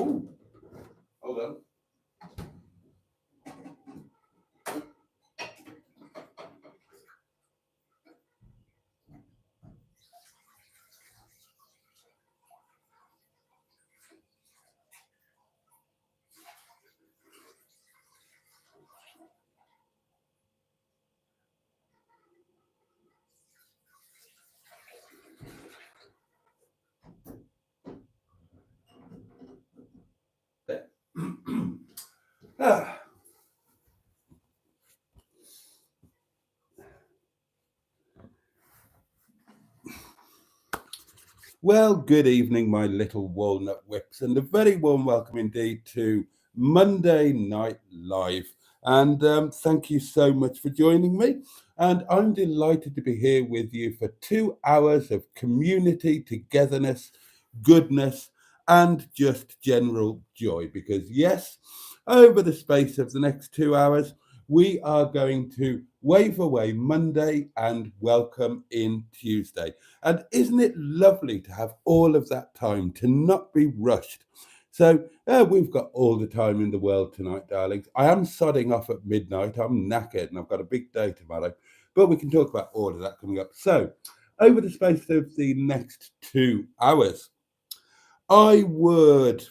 Oh, hold on. There. Ah. Well, good evening, my little walnut whips, and a very warm welcome indeed to Monday Night Live. And thank you so much for joining me. And I'm delighted to be here with you for 2 hours of community, togetherness, goodness, and just general joy. Because, yes, over the space of the next 2 hours, we are going to wave away Monday and welcome in Tuesday. And isn't it lovely to have all of that time, to not be rushed? So we've got all the time in the world tonight, darlings. I am sodding off at midnight. I'm knackered and I've got a big day tomorrow. But we can talk about all of that coming up. So over the space of the next 2 hours, I would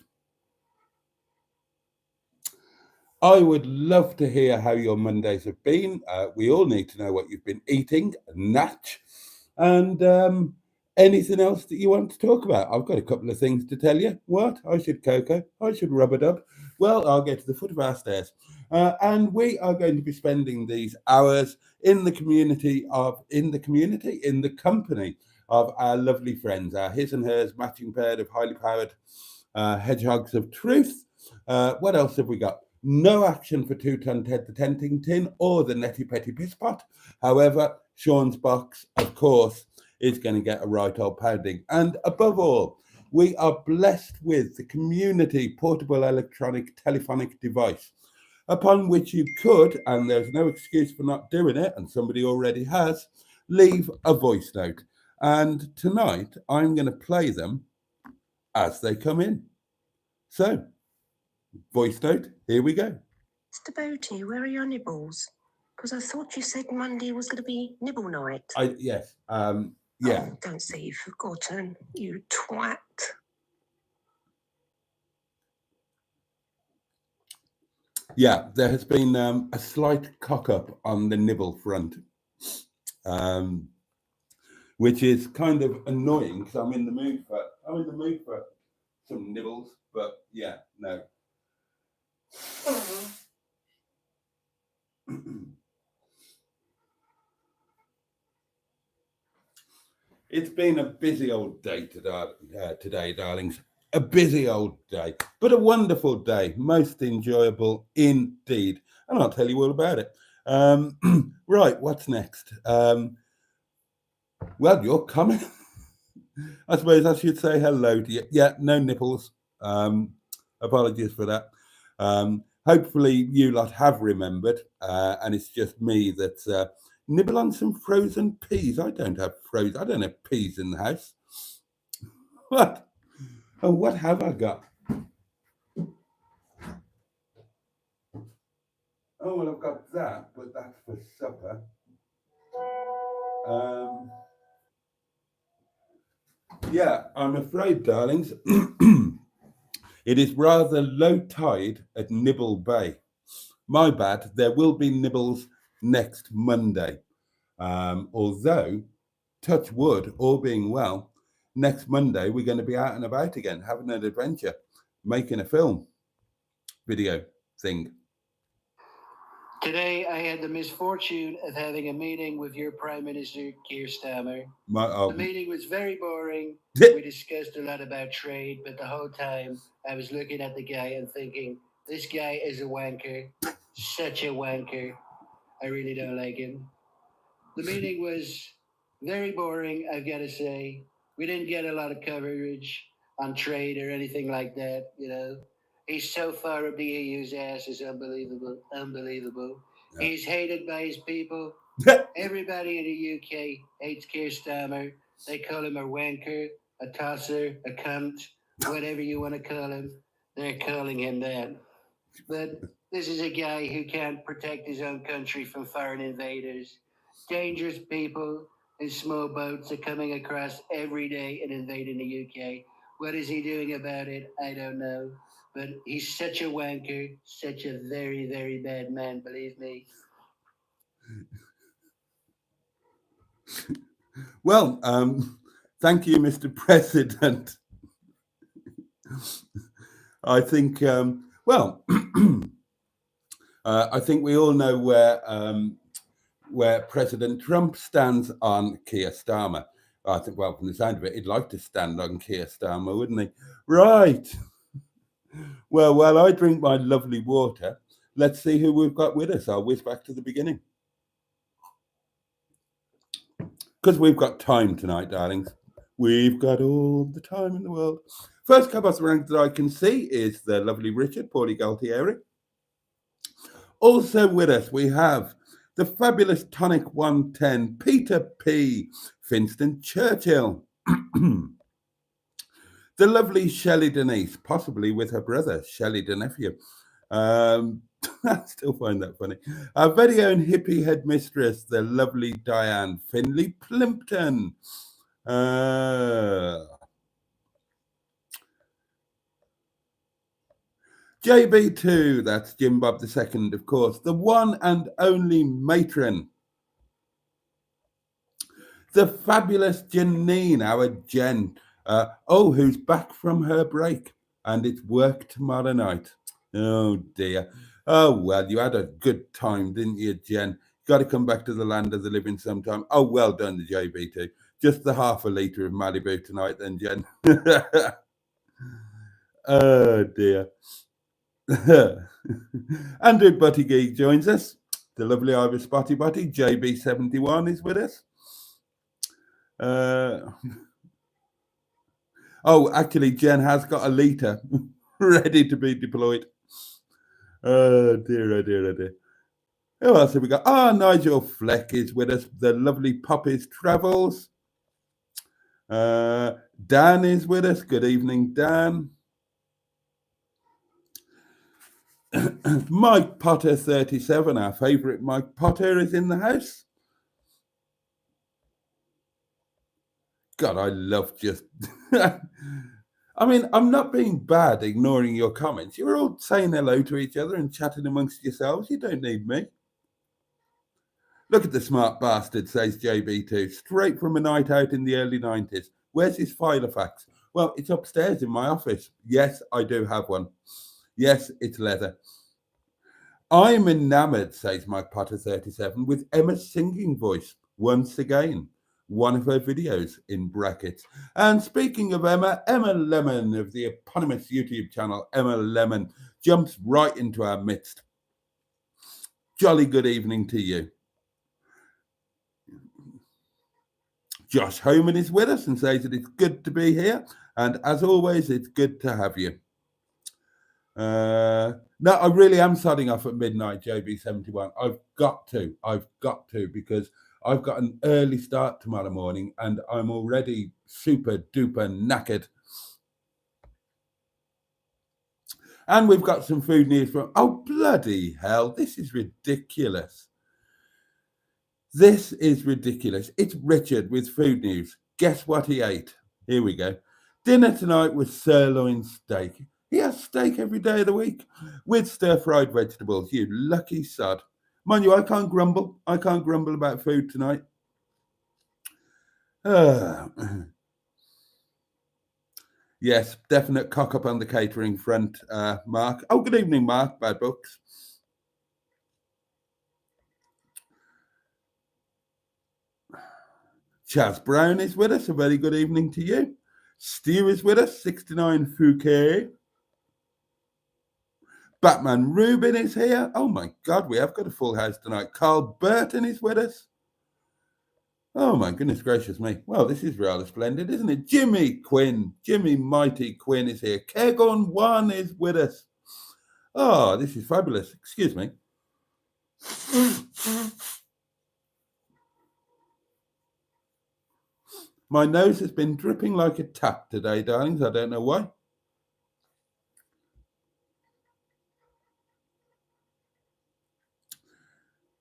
love to hear how your Mondays have been. We all need to know what you've been eating, natch, and anything else that you want to talk about. I've got a couple of things to tell you. What? I should cocoa. I should rub a dub. Well, I'll get to the foot of our stairs. And we are going to be spending these hours in the company of our lovely friends, our his and hers matching pair of highly powered hedgehogs of truth. What else have we got? No action for 2-ton Ted the Tenting Tin or the Netty Petty Piss Pot. However, Sean's box, of course, is going to get a right old pounding. And above all, we are blessed with the community portable electronic telephonic device upon which you could, and there's no excuse for not doing it, and somebody already has, leave a voice note. And tonight, I'm going to play them as they come in. So, voice note, here we go. Mr. Boaty, where are your nibbles? Because I thought you said Monday was going to be nibble night. Yes. Oh, don't say you've forgotten, you twat. Yeah, there has been a slight cock up on the nibble front, which is kind of annoying because I'm in the mood for some nibbles. But yeah, no. It's been a busy old day today, darlings. A busy old day, but a wonderful day. Most enjoyable indeed. And I'll tell you all about it. Right, what's next? Well, you're coming. I suppose I should say hello to you. Yeah, no nipples. Apologies for that. Hopefully you lot have remembered, and it's just me that's nibble on some frozen peas. I don't have peas in the house. What? Oh, what have I got? Oh, well, I've got that, but that's for supper. Yeah, I'm afraid, darlings, it is rather low tide at Nibble Bay. My bad, there will be nibbles next Monday. Although, touch wood, all being well, next Monday we're going to be out and about again, having an adventure, making a film video thing. Today, I had the misfortune of having a meeting with your Prime Minister, Keir Starmer. The meeting was very boring. We discussed a lot about trade, but the whole time I was looking at the guy and thinking, this guy is a wanker, such a wanker. I really don't like him. The meeting was very boring, I've got to say. We didn't get a lot of coverage on trade or anything like that, you know. He's so far up the EU's ass, is unbelievable. Yeah. He's hated by his people. Everybody in the UK hates Keir Starmer. They call him a wanker, a tosser, a cunt, whatever you want to call him. They're calling him that. But this is a guy who can't protect his own country from foreign invaders. Dangerous people in small boats are coming across every day and invading the UK. What is he doing about it? I don't know. But he's such a wanker, such a very, very bad man, believe me. Well, thank you, Mr. President. I think, I think we all know where President Trump stands on Keir Starmer. I think, well, from the sound of it, he'd like to stand on Keir Starmer, wouldn't he? Right. Well, while I drink my lovely water, let's see who we've got with us. I'll whiz back to the beginning. Because we've got time tonight, darlings. We've got all the time in the world. First cab off the rank that I can see is the lovely Richard Paulie Galtieri. Also with us, we have the fabulous Tonic 110, Peter P. Finston Churchill. The lovely Shelley Denise, possibly with her brother, Shelley the nephew. I still find that funny. Our very own hippie headmistress, the lovely Diane Finley Plimpton. JB2, that's Jim Bob II, of course, the one and only matron. The fabulous Janine, our Jen, who's back from her break, and it's work tomorrow night. Oh dear. Oh, well, you had a good time, didn't you, Jen? Got to come back to the land of the living sometime. Oh, well done, the JB2. Just the half a litre of Malibu tonight then, Jen. Oh, dear. Andrew Butty Geek joins us. The lovely Irish Spotty Butty, JB71 is with us. Actually, Jen has got a litre ready to be deployed. Oh dear, oh dear, oh dear. Who else have we got? Nigel Fleck is with us. The lovely Poppies Travels. Dan is with us. Good evening, Dan. Mike Potter 37, our favourite Mike Potter, is in the house. God, I love just... I mean, I'm not being bad ignoring your comments. You're all saying hello to each other and chatting amongst yourselves. You don't need me. Look at the smart bastard, says JB2, straight from a night out in the early 90s. Where's his Filofax? Well, it's upstairs in my office. Yes, I do have one. Yes, it's leather. I'm enamoured, says Mike Potter 37, with Emma's singing voice. Once again, one of her videos in brackets. And speaking of Emma, Emma Lemonn of the eponymous YouTube channel, Emma Lemonn, jumps right into our midst. Jolly good evening to you. Josh Homan is with us and says that it's good to be here. And as always, it's good to have you. No, I really am starting off at midnight, JB71. I've got to, because I've got an early start tomorrow morning and I'm already super duper knackered. And we've got some food news from, oh, bloody hell, this is ridiculous. This is ridiculous. It's Richard with food news. Guess what he ate? Here we go. Dinner tonight was sirloin steak. He has steak every day of the week with stir-fried vegetables. You lucky sod. Mind you, I can't grumble. I can't grumble about food tonight. Yes, definite cock up on the catering front, Mark. Oh, good evening, Mark. Bad books. Chaz Brown is with us. A very good evening to you. Stu is with us. 69 Fouquet. Batman Rubin is here. Oh my God, we have got a full house tonight. Carl Burton is with us. Oh my goodness gracious me. Well, this is rather splendid, isn't it? Jimmy Quinn, Jimmy Mighty Quinn is here. Kegon One is with us. Oh, this is fabulous. Excuse me. My nose has been dripping like a tap today, darlings. I don't know why.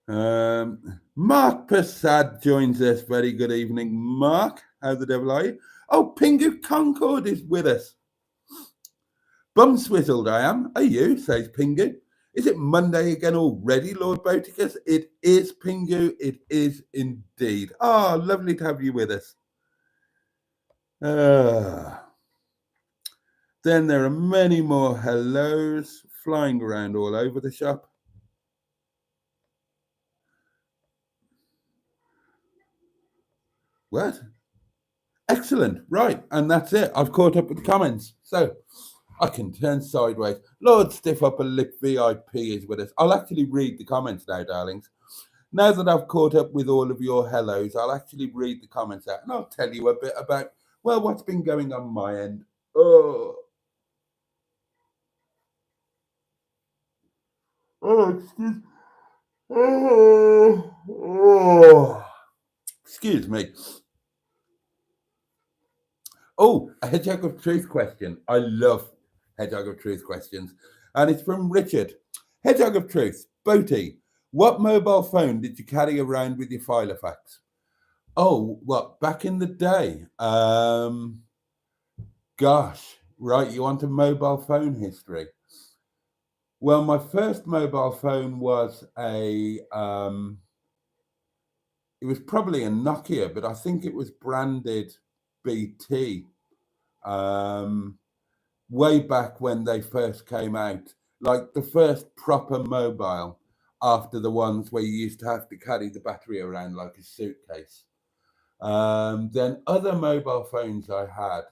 Mark Prasad joins us. Very good evening, Mark. How the devil are you? Oh, Pingu Concord is with us. Bum swizzled I am. Are you? Says Pingu. Is it Monday again already, Lord Boaticus? It is, Pingu. It is indeed. Oh, lovely to have you with us. Then there are many more hellos flying around all over the shop. What? Excellent. Right. And that's it. I've caught up with the comments. So I can turn sideways. Lord Stiff Upper Lip VIP is with us. I'll actually read the comments now, darlings. Now that I've caught up with all of your hellos, I'll actually read the comments out and I'll tell you a bit about, well, what's been going on my end. Excuse me. Oh, a Hedgehog of Truth question. I love Hedgehog of Truth questions. And it's from Richard. Hedgehog of Truth, Boaty, what mobile phone did you carry around with your Filofax? Oh, well, back in the day. Gosh, right, you want a mobile phone history? Well, my first mobile phone was it was probably a Nokia, but I think it was branded BT. Way back when they first came out, like the first proper mobile after the ones where you used to have to carry the battery around like a suitcase. Then other mobile phones I had,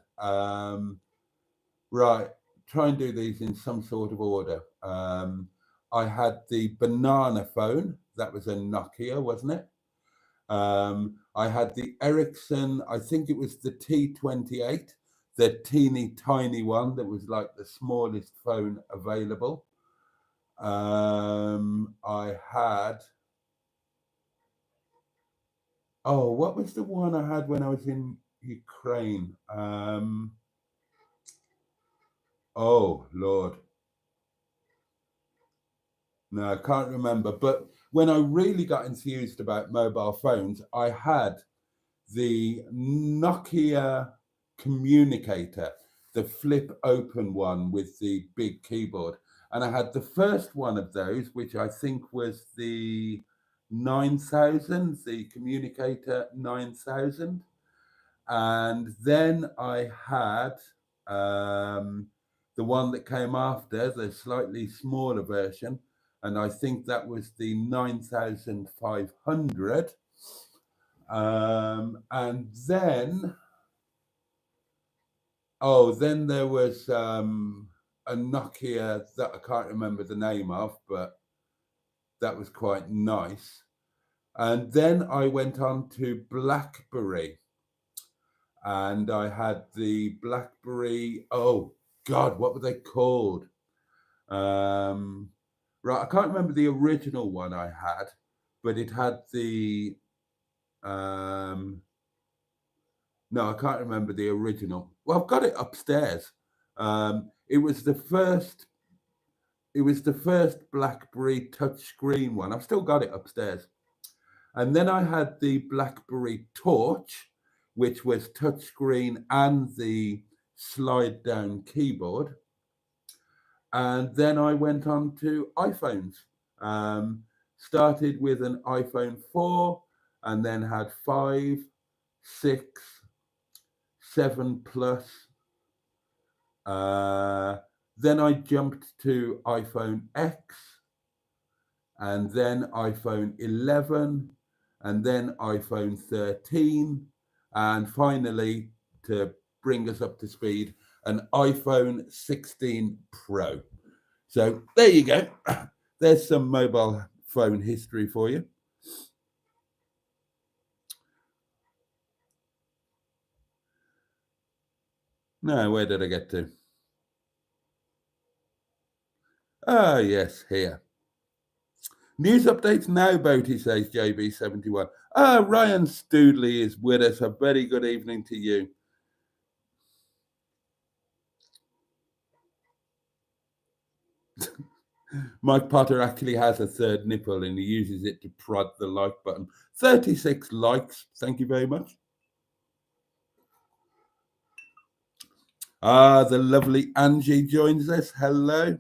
right, try and do these in some sort of order. I had the banana phone, that was a Nokia, wasn't it? I had the Ericsson, I think it was the T28, the teeny tiny one that was like the smallest phone available. I had, oh, what was the one I had when I was in Ukraine? Oh, Lord. No, I can't remember. But when I really got enthused about mobile phones, I had the Nokia communicator, the flip open one with the big keyboard. And I had the first one of those, which I think was the 9000, the communicator 9000. And then I had the one that came after, the slightly smaller version. And I think that was the 9500. And then, then there was a Nokia that I can't remember the name of, but that was quite nice. And then I went on to BlackBerry, and I had the BlackBerry. Oh God, what were they called? Right, I can't remember the original one I had, but it had the. No, I can't remember the original. Well, I've got it upstairs. It was the first. It was the first BlackBerry touchscreen one. I've still got it upstairs. And then I had the BlackBerry Torch, which was touchscreen and the slide down keyboard. And then I went on to iPhones. Started with an iPhone 4 and then had 5, 6, 7 Plus. Then I jumped to iPhone X, and then iPhone 11, and then iPhone 13, and finally, to bring us up to speed, an iPhone 16 Pro. So there you go. There's some mobile phone history for you. Now, where did I get to? Ah, yes, here. News updates now, Boaty, says JB71. Ryan Stoodley is with us. A very good evening to you. Mike Potter actually has a third nipple and he uses it to prod the like button. 36 likes. Thank you very much. The lovely Angie joins us. Hello.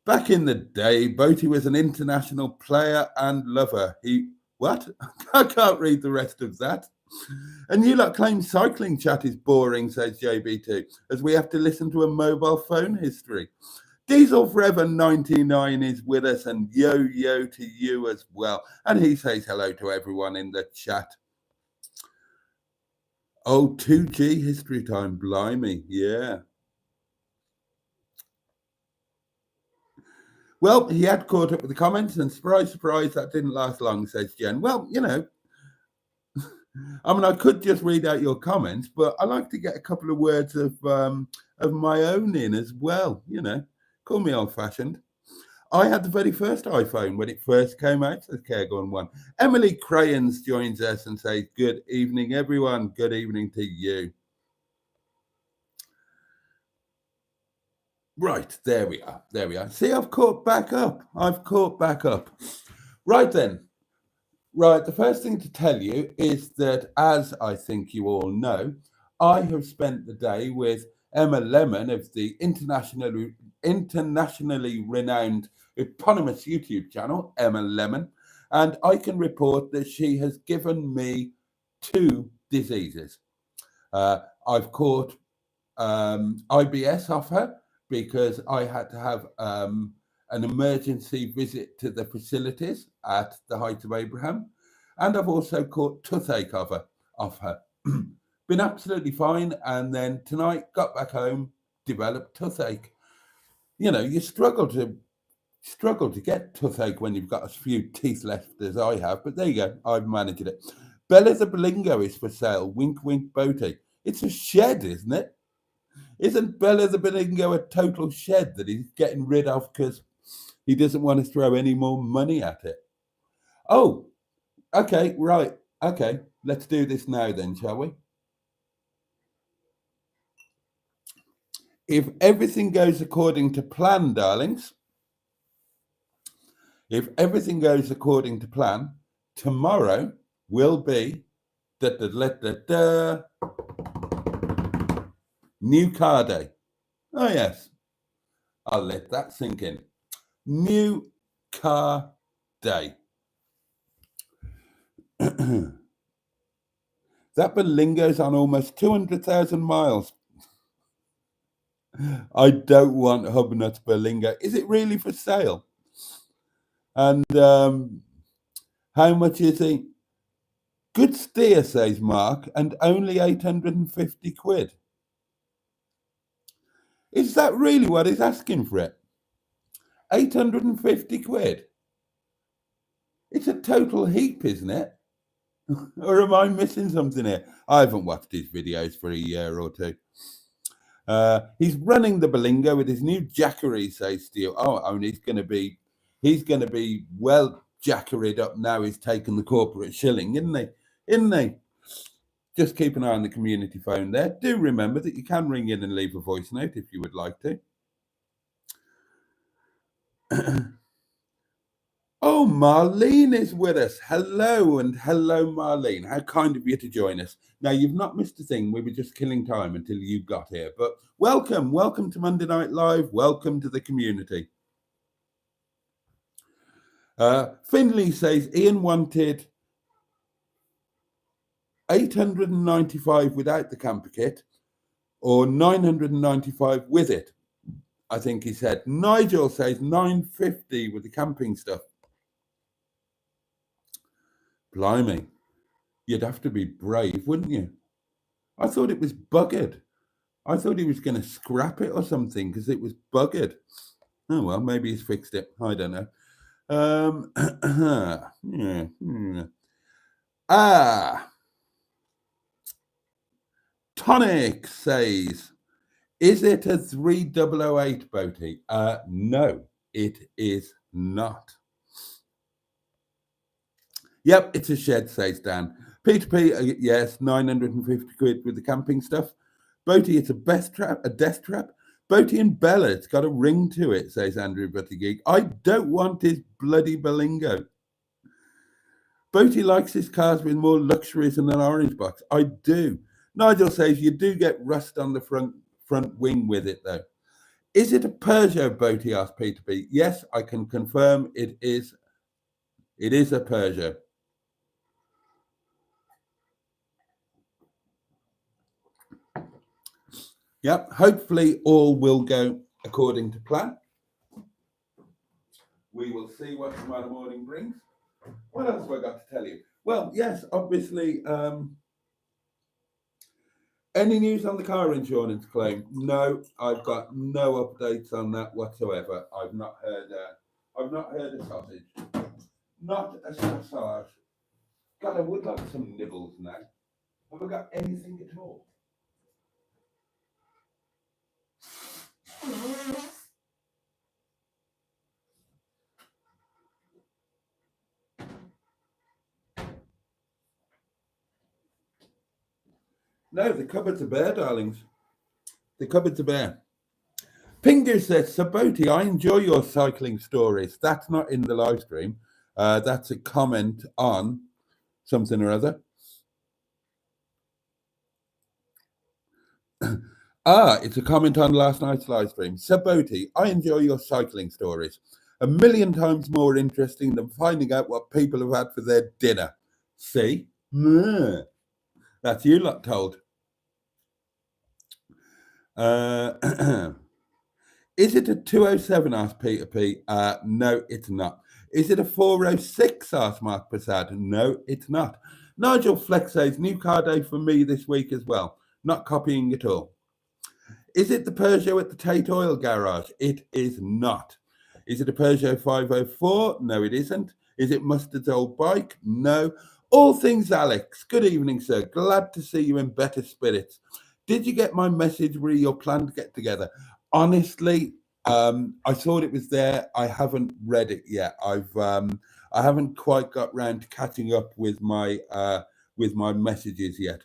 Back in the day, Boaty was an international player and lover. What? I can't read the rest of that. And you lot claim cycling chat is boring, says JB2, as we have to listen to a mobile phone history. Diesel Forever 99 is with us, and yo to you as well. And he says hello to everyone in the chat. Oh, 2G history time, blimey, yeah. Well, he had caught up with the comments, and surprise, surprise, that didn't last long, says Jen. Well, you know, I mean, I could just read out your comments, but I like to get a couple of words of my own in as well, you know. Call me old-fashioned. I had the very first iPhone when it first came out, says Caregon1. Emily Crayons joins us and says, good evening, everyone. Good evening to you. Right, there we are. There we are. See, I've caught back up. Right then. Right, the first thing to tell you is that, as I think you all know, I have spent the day with Emma Lemonn of the internationally renowned eponymous YouTube channel, Emma Lemonn, and I can report that she has given me 2 diseases. I've caught IBS off her because I had to have an emergency visit to the facilities at the Heights of Abraham, and I've also caught toothache off her. Been absolutely fine, and then tonight got back home, developed toothache. You know, you struggle to get toothache when you've got a few teeth left, as I have, but there you go, I've managed it. Bella the Belingo is for sale. Wink, wink, Boaty. It's a shed, isn't it? Isn't Bella the Belingo a total shed that he's getting rid of because he doesn't want to throw any more money at it? Oh, okay, right. Okay, let's do this now then, shall we? If everything goes according to plan, darlings, if everything goes according to plan, tomorrow will be new car day. Oh, yes. I'll let that sink in. New car day. That Belingo's on almost 200,000 miles. I don't want Hubnuts Belingo. Is it really for sale? And how much is he? Good steer, says Mark, and only 850 quid. Is that really what he's asking for it? 850 quid? It's a total heap, isn't it? Or am I missing something here? I haven't watched his videos for a year or two. He's running the Belingo with his new jackery, says Steele. Oh, I mean, he's going to be well jackeried up now. He's taken the corporate shilling, isn't he? Just keep an eye on the community phone there. Do remember that you can ring in and leave a voice note if you would like to. Oh, Marlene is with us. Hello, and hello, Marlene. How kind of you to join us. Now, you've not missed a thing. We were just killing time until you got here. But welcome to Monday Night Live. Welcome to the community. Finley says Ian wanted 895 without the camper kit or 995 with it, I think he said. Nigel says 950 with the camping stuff. Blimey, you'd have to be brave, wouldn't you? I thought it was buggered. I thought he was going to scrap it or something because it was buggered. Oh, well, maybe he's fixed it. I don't know. Tonic says, is it a 3008 Boaty? No, it is not. Yep, it's a shed, says Dan. Peter P, yes, 950 quid with the camping stuff. Boaty, it's a death trap. Boaty and Bella, it's got a ring to it, says Andrew Buttigieg. I don't want his bloody Berlingo. Boaty likes his cars with more luxuries than an orange box. I do. Nigel says you do get rust on the front wing with it, though. Is it a Peugeot, Boaty, asked Peter P. Yes, I can confirm it is. It is a Peugeot. Yep, hopefully all will go according to plan. We will see what tomorrow morning brings. What else have I got to tell you? Well, yes, obviously, any news on the car insurance claim? No, I've got no updates on that whatsoever. I've not heard a sausage. Not a sausage. God, I would like some nibbles now. Have I got anything at all? No, the cupboards are bare, darlings. The cupboards are bare. Pingu says, Boaty, I enjoy your cycling stories. That's not in the live stream. That's a comment on something or other. It's a comment on last night's live stream. Boaty, I enjoy your cycling stories. 1,000,000 times more interesting than finding out what people have had for their dinner. See? That's you lot told. Is it a 207, asked Peter P? No, it's not. Is it a 406, asked Mark Prasad? No, it's not. Nigel Flex says, new car day for me this week as well. Not copying at all. Is it the Peugeot at the Tate Oil Garage? It is not. Is it a Peugeot 504? No, it isn't. Is it Mustard's old bike? No. All things Alex. Good evening, sir. Glad to see you in better spirits. Did you get my message re your plan to get together? Honestly, I thought it was there. I haven't read it yet. I haven't quite got round to catching up with my messages yet.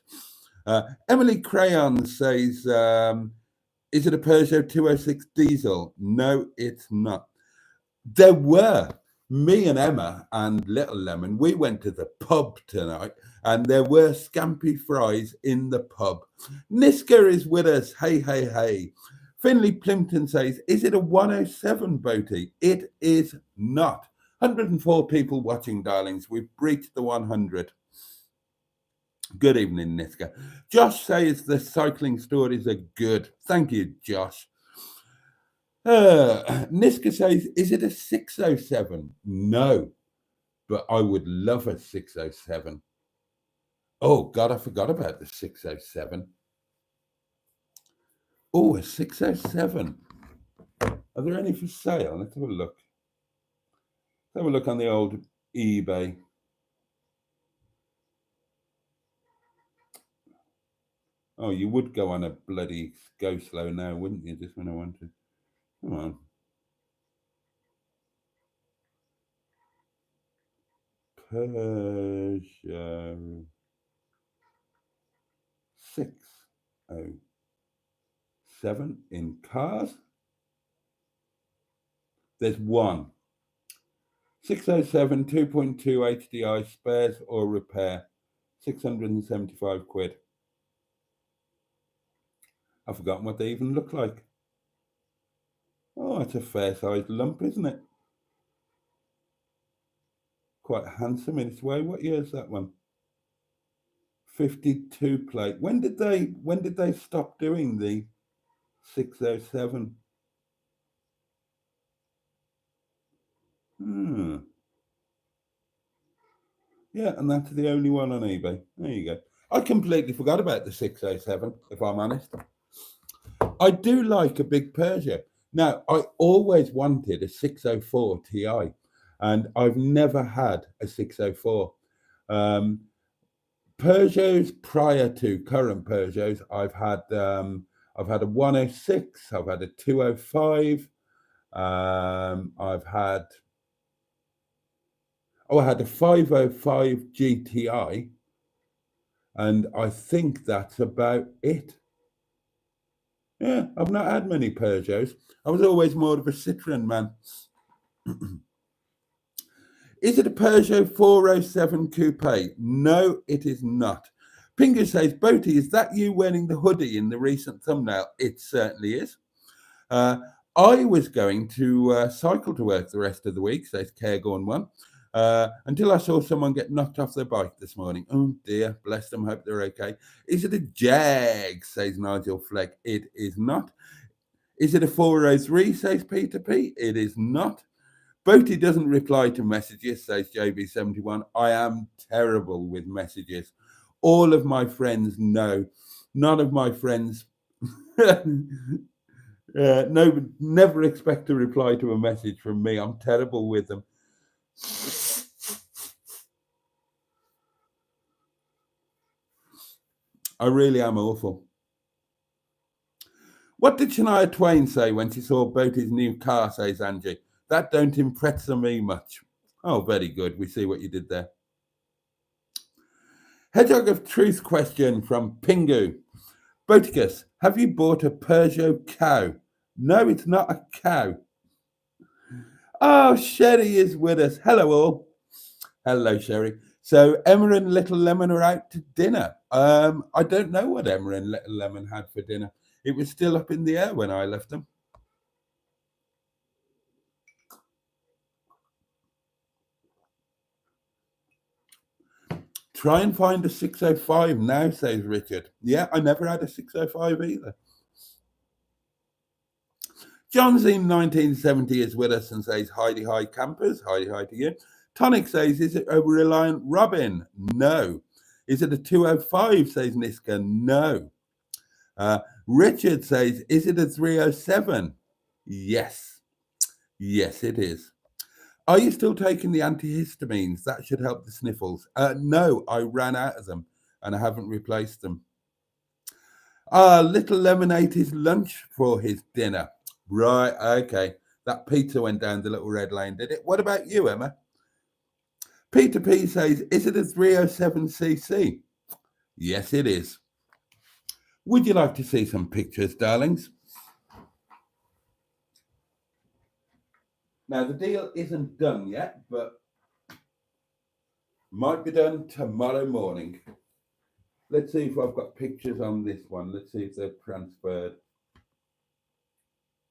Emily Crayon says, is it a Peugeot 206 diesel? No, it's not. There were. Me and Emma and little Lemonn, we went to the pub tonight and there were scampi fries in the pub. Niska is with us. Hey, hey, hey. Finley Plimpton says, is it a 107, Boaty? It is not. 104 people watching, darlings. We've breached the 100. Good evening, Niska. Josh says the cycling stories are good. Thank you, Josh. Niska says, is it a 607? No, but I would love a 607. Oh, God, I forgot about the 607. Oh, a 607. Are there any for sale? Let's have a look. Let's have a look on the old eBay. Oh, you would go on a bloody go slow now, wouldn't you? Just when I want to. Come on. Peugeot 607 in cars. There's one. 607 2.2 HDI spares or repair. 675 quid. I've forgotten what they even look like. Oh, it's a fair sized lump, isn't it? Quite handsome in its way. What year is that one? 52 plate. When did they stop doing the 607? Yeah, and that's the only one on eBay. There you go. I completely forgot about the 607, if I'm honest. I do like a big Peugeot. Now, I always wanted a 604 Ti, and I've never had a 604. Peugeots prior to current Peugeots, I've had a 106, I've had a 205, Oh, I had a 505 GTI, and I think that's about it. Yeah, I've not had many Peugeots. I was always more of a Citroen man. Is it a Peugeot 407 Coupe? No, it is not. Pingu says, Boaty, is that you wearing the hoodie in the recent thumbnail? It certainly is. I was going to cycle to work the rest of the week, says Cairgorn One, until I saw someone get knocked off their bike this morning. Oh dear, bless them, hope they're okay. Is it a Jag, says Nigel Fleck? It is not. Is it a 403, says Peter P? It is not. Boaty doesn't reply to messages, says JB71. I am terrible with messages. All of my friends know. None of my friends... no, never expect a reply to a message from me. I'm terrible with them. I really am awful. What did Shania Twain say when she saw Boaty's new car, says Angie? That don't impress me much. Oh, very good. We see what you did there. Hedgehog of Truth question from Pingu. Boticus, have you bought a Peugeot cow? No, it's not a cow. Oh, Sherry is with us. Hello, all. Hello, Sherry. So Emma and Little Lemon are out to dinner. I don't know what Emma and Little Lemon had for dinner. It was still up in the air when I left them. Try and find a 605 now, says Richard. Yeah, I never had a 605 either. John's in 1970 is with us and says, Heidi hi campers. Heidi hi to you. Tonic says, is it a Reliant Robin? No. Is it a 205, says Niska? No. Richard says, is it a 307? Yes. Yes, it is. Are you still taking the antihistamines? That should help the sniffles. No, I ran out of them and I haven't replaced them. Little Lemon ate his lunch for his dinner. Right, okay. That pizza went down the little red lane, did it? What about you, Emma? Peter P says, is it a 307cc? Yes, it is. Would you like to see some pictures, darlings? Now, the deal isn't done yet, but might be done tomorrow morning. Let's see if I've got pictures on this one. Let's see if they're transferred.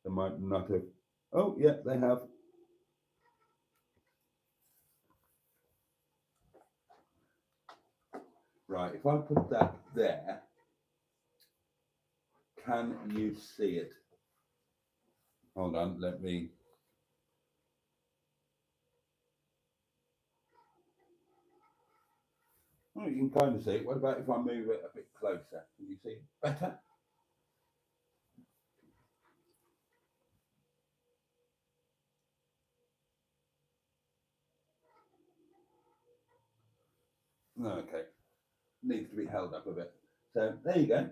They might not have. Oh, yeah, they have. Right, if I put that there, can you see it? Hold on, let me. Oh, you can kind of see it. What about if I move it a bit closer? Can you see it better? Okay, needs to be held up a bit. So there you go.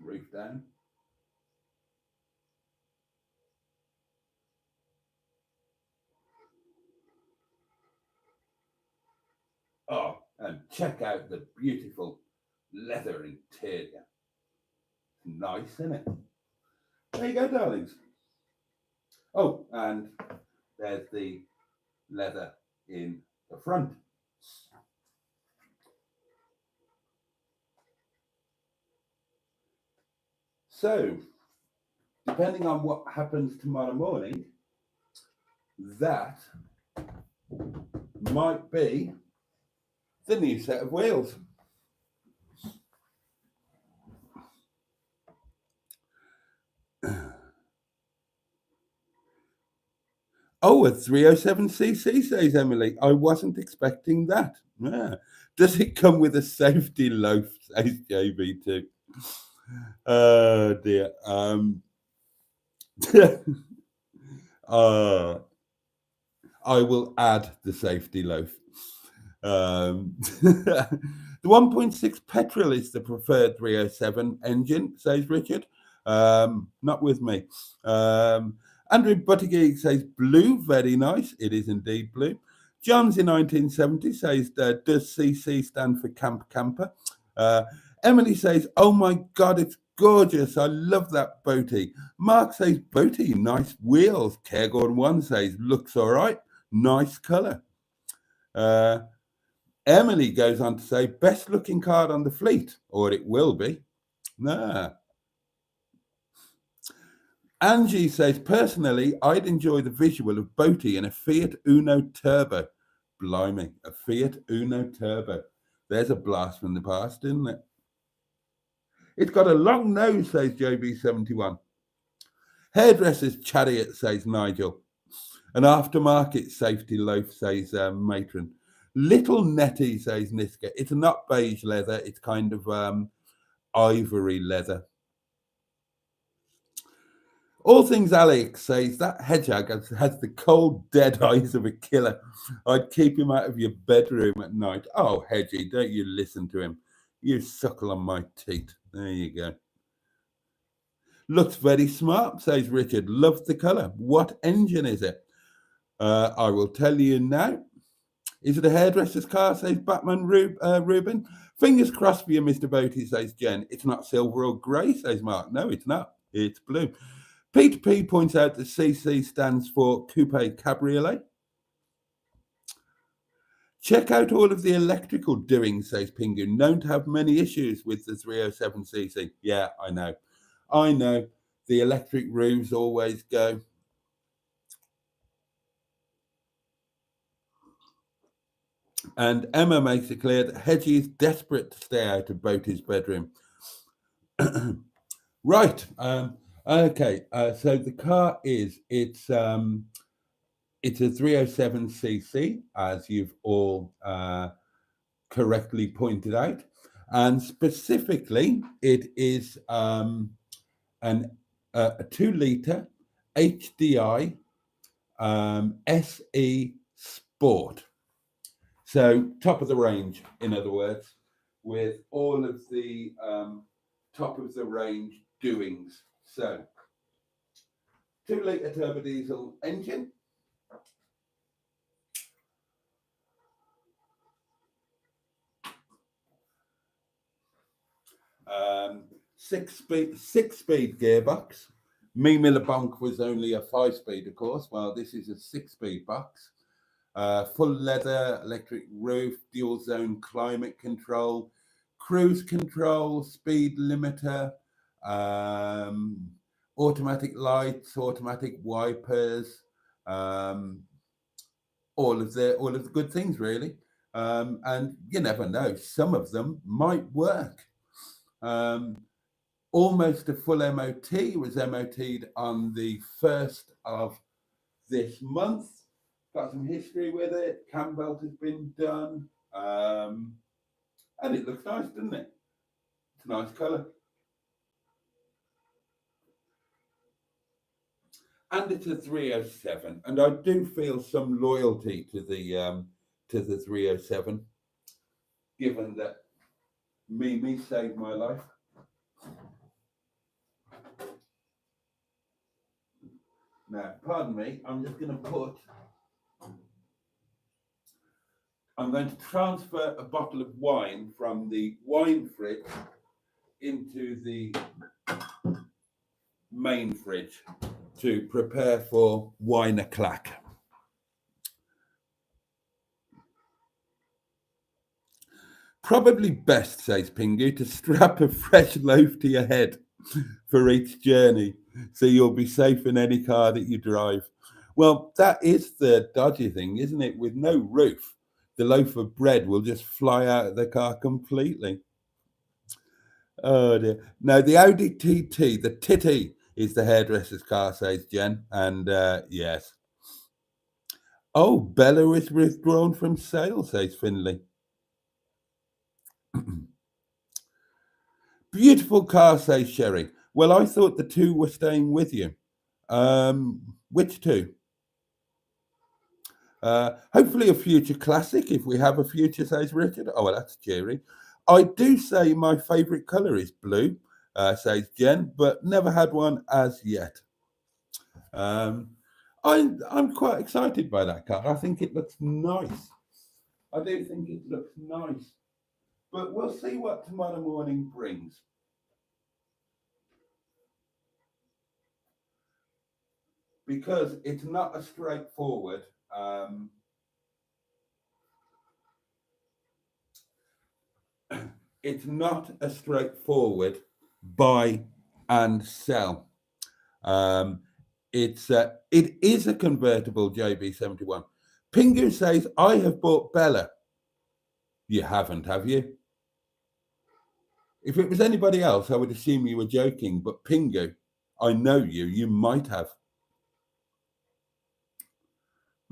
Roof down. Oh, and check out the beautiful leather interior. Nice, isn't it? There you go, darlings. Oh, and there's the leather in the front. So, depending on what happens tomorrow morning, that might be the new set of wheels. Oh, a 307cc, says Emily. I wasn't expecting that. Yeah. Does it come with a safety loaf, says JB2? Oh, dear. I will add the safety loaf. The 1.6 petrol is the preferred 307 engine, says Richard. Not with me. Andrew Buttigieg says blue, very nice. It is indeed blue. John's in 1970 says, does CC stand for Camp Camper? Emily says, oh my God, it's gorgeous. I love that Boaty. Mark says, Boaty, nice wheels. Cairgorn 1 says, looks all right. Nice colour. Emily goes on to say, best looking car on the fleet, or it will be. Nah. Angie says, personally, I'd enjoy the visual of Boaty in a Fiat Uno Turbo. Blimey, a Fiat Uno Turbo. There's a blast from the past, isn't it? It's got a long nose, says JB71. Hairdresser's chariot, says Nigel. An aftermarket safety loaf, says Matron. Little Nettie, says Niska. It's not beige leather. It's kind of ivory leather. All Things Alex says, that hedgehog has the cold, dead eyes of a killer. I'd keep him out of your bedroom at night. Oh, Hedgie, don't you listen to him. You suckle on my teeth. There you go. Looks very smart, says Richard. Love the colour. What engine is it? I will tell you now. Is it a hairdresser's car, says Batman Ruben? Fingers crossed for you, Mr. Boaty, says Jen. It's not silver or grey, says Mark. No, it's not. It's blue. Peter P points out that CC stands for Coupe Cabriolet. Check out all of the electrical doings, says Pingu. Known to have many issues with the 307cc. Yeah, I know. I know. The electric roofs always go. And Emma makes it clear that Hedgie is desperate to stay out of Boaty's bedroom. Right. Okay. So the car it's a 307cc, as you've all correctly pointed out, and specifically it is a 2-litre HDI SE Sport. So top of the range, in other words, with all of the top of the range doings. So 2-litre turbo diesel engine. Six-speed gearbox. Miller Bonk was only a 5-speed, of course. Well, this is a 6-speed box. Full leather, electric roof, dual zone climate control, cruise control, speed limiter, automatic lights, automatic wipers, all of the good things really. And you never know, some of them might work. Almost a full MOT, was MOT'd on the 1st of this month. Got some history with it. Cam belt has been done. And it looks nice, doesn't it? It's a nice colour. And it's a 307. And I do feel some loyalty to the 307, given that Mimi saved my life. Now, pardon me, I'm going to transfer a bottle of wine from the wine fridge into the main fridge to prepare for wine o'clock. Probably best, says Pingu, to strap a fresh loaf to your head for each journey, so you'll be safe in any car that you drive. Well, that is the dodgy thing, isn't it? With no roof, the loaf of bread will just fly out of the car completely. Oh dear. No, the Audi TT, the Titty, is the hairdresser's car, says Jen. And yes. Oh, Bella is withdrawn from sale, says Finley. Beautiful car, says Sherry. Well, I thought the two were staying with you. Which two? Hopefully a future classic, if we have a future, says Richard. Oh, well, that's cheery. I do say my favourite colour is blue, says Jen, but never had one as yet. I'm quite excited by that car. I think it looks nice. I do think it looks nice. But we'll see what tomorrow morning brings. Because it's not a straightforward it's not a straightforward buy and sell. It is a convertible JB71. Pingu says, I have bought Bella. You haven't, have you? If it was anybody else, I would assume you were joking, but Pingu, I know you might have.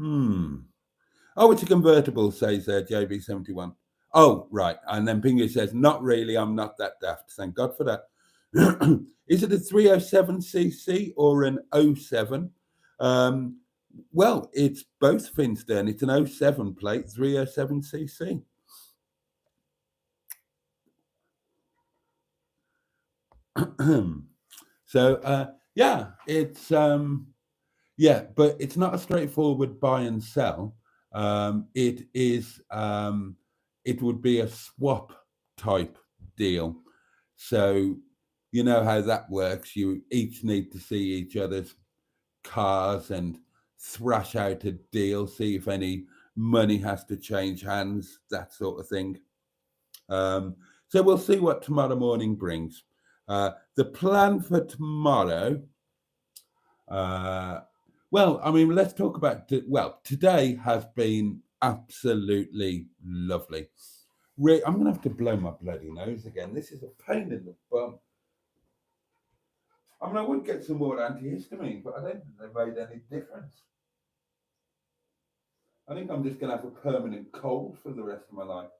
Oh, it's a convertible, says JB71. Oh, right. And then Pingu says, not really, I'm not that daft. Thank God for that. Is it a 307cc or an 07? Well, it's both, Finstern. It's an 07 plate, 307cc. So, yeah, it's... yeah, but it's not a straightforward buy and sell. It is. It would be a swap type deal. So you know how that works. You each need to see each other's cars and thrash out a deal, see if any money has to change hands, that sort of thing. So we'll see what tomorrow morning brings. The plan for tomorrow. Well, I mean, let's talk about, today has been absolutely lovely. I'm going to have to blow my bloody nose again. This is a pain in the bum. I mean, I would get some more antihistamine, but I don't think they made any difference. I think I'm just going to have a permanent cold for the rest of my life.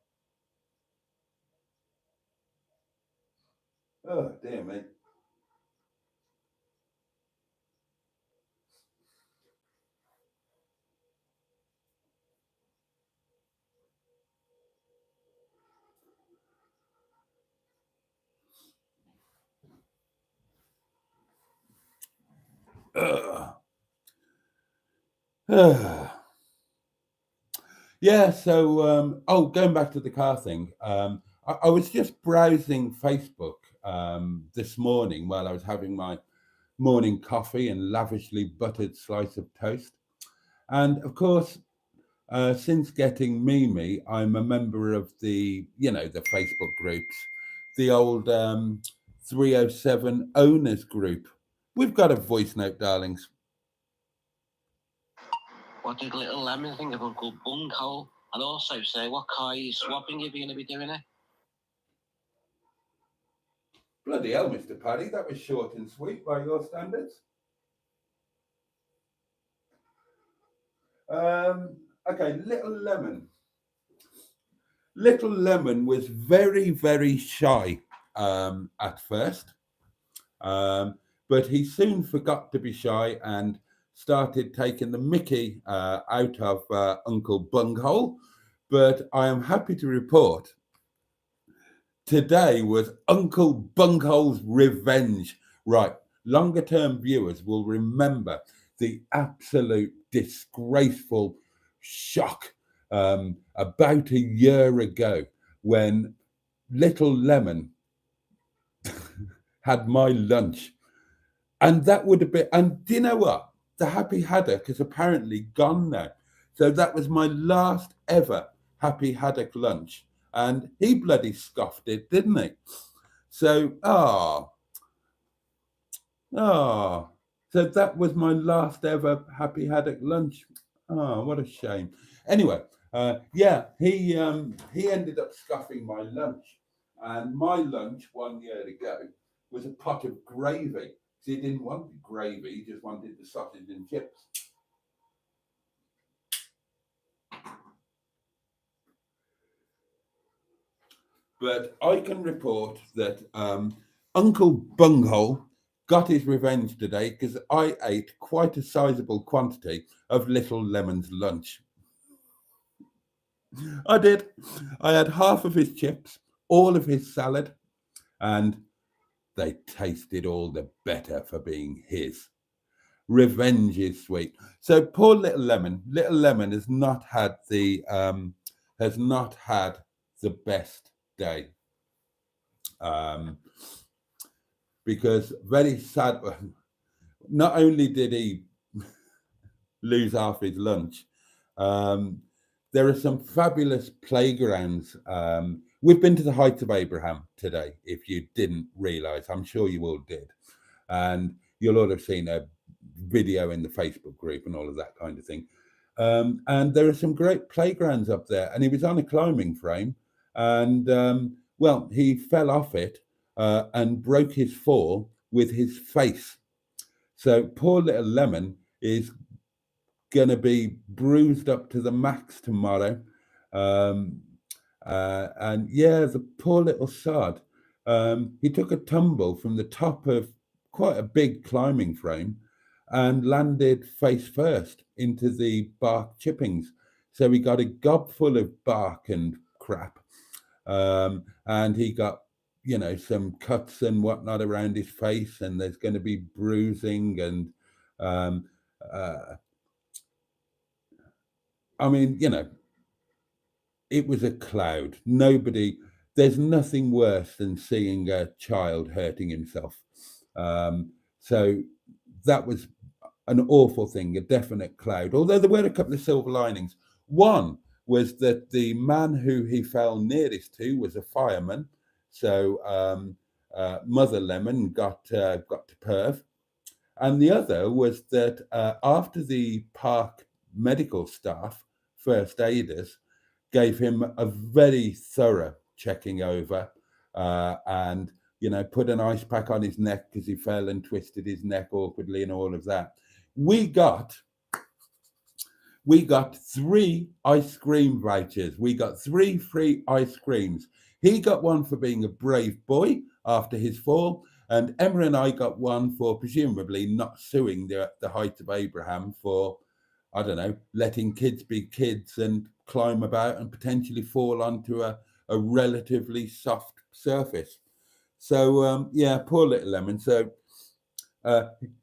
Oh, dear me. Yeah, so going back to the car thing, I was just browsing Facebook this morning while I was having my morning coffee and lavishly buttered slice of toast. And of course, since getting Mimi, I'm a member of the Facebook groups, the old 307 owners group. We've got a voice note, darlings. What did little Lemonn think of Uncle Bunghole? And also say, what car are you swapping if you're going to be doing it? Bloody hell, Mr. Paddy, that was short and sweet by your standards. Okay, Little Lemonn. Little Lemonn was very, very shy at first, but he soon forgot to be shy and started taking the mickey out of Uncle Bunghole. But I am happy to report today was Uncle Bunghole's revenge. Right, longer term viewers will remember the absolute disgraceful shock about a year ago when Little Lemonn had my lunch. And that would have been, and do you know what? The Happy Haddock is apparently gone now. So that was my last ever Happy Haddock lunch. And he bloody scoffed it, didn't he? So, so that was my last ever Happy Haddock lunch. Oh, what a shame. Anyway, yeah, he ended up scoffing my lunch. And my lunch 1 year ago was a pot of gravy. He didn't want the gravy, he just wanted the sausage and chips. But I can report that Uncle Bunghole got his revenge today because I ate quite a sizable quantity of Little Lemonn's lunch. I did. I had half of his chips, all of his salad, and they tasted all the better for being his. Revenge is sweet. So poor little Lemonn has not had the best day. Because very sad, not only did he lose half his lunch, there are some fabulous playgrounds. We've been to the Heights of Abraham today, if you didn't realise. I'm sure you all did. And you'll all have seen a video in the Facebook group and all of that kind of thing. And there are some great playgrounds up there. And he was on a climbing frame. And, well, he fell off it and broke his fall with his face. So poor little Lemonn is going to be bruised up to the max tomorrow. And yeah, the poor little sod. He took a tumble from the top of quite a big climbing frame and landed face first into the bark chippings. So he got a gob full of bark and crap. And he got, you know, some cuts and whatnot around his face, and there's going to be bruising and I mean, you know, it was a cloud. There's nothing worse than seeing a child hurting himself. So that was an awful thing, a definite cloud, although there were a couple of silver linings. One was that the man who he fell nearest to was a fireman. So Mother Lemonn got to Perth. And the other was that after the park medical staff, first aiders, gave him a very thorough checking over and, you know, put an ice pack on his neck because he fell and twisted his neck awkwardly and all of that. We got 3 ice cream vouchers. We got 3 free ice creams. He got one for being a brave boy after his fall, and Emma and I got one for presumably not suing the Heights of Abraham for, I don't know, letting kids be kids and climb about and potentially fall onto a relatively soft surface. So, yeah, poor little Lemonn. So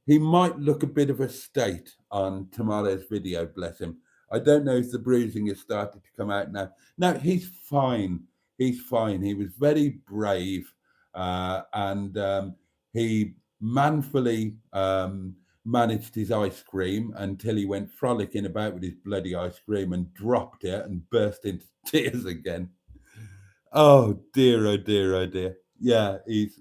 he might look a bit of a state on tomorrow's video, bless him. I don't know if the bruising has started to come out now. No, he's fine. He's fine. He was very brave and he manfully managed his ice cream until he went frolicking about with his bloody ice cream and dropped it and burst into tears again. Oh dear, oh dear, oh dear. Yeah, he's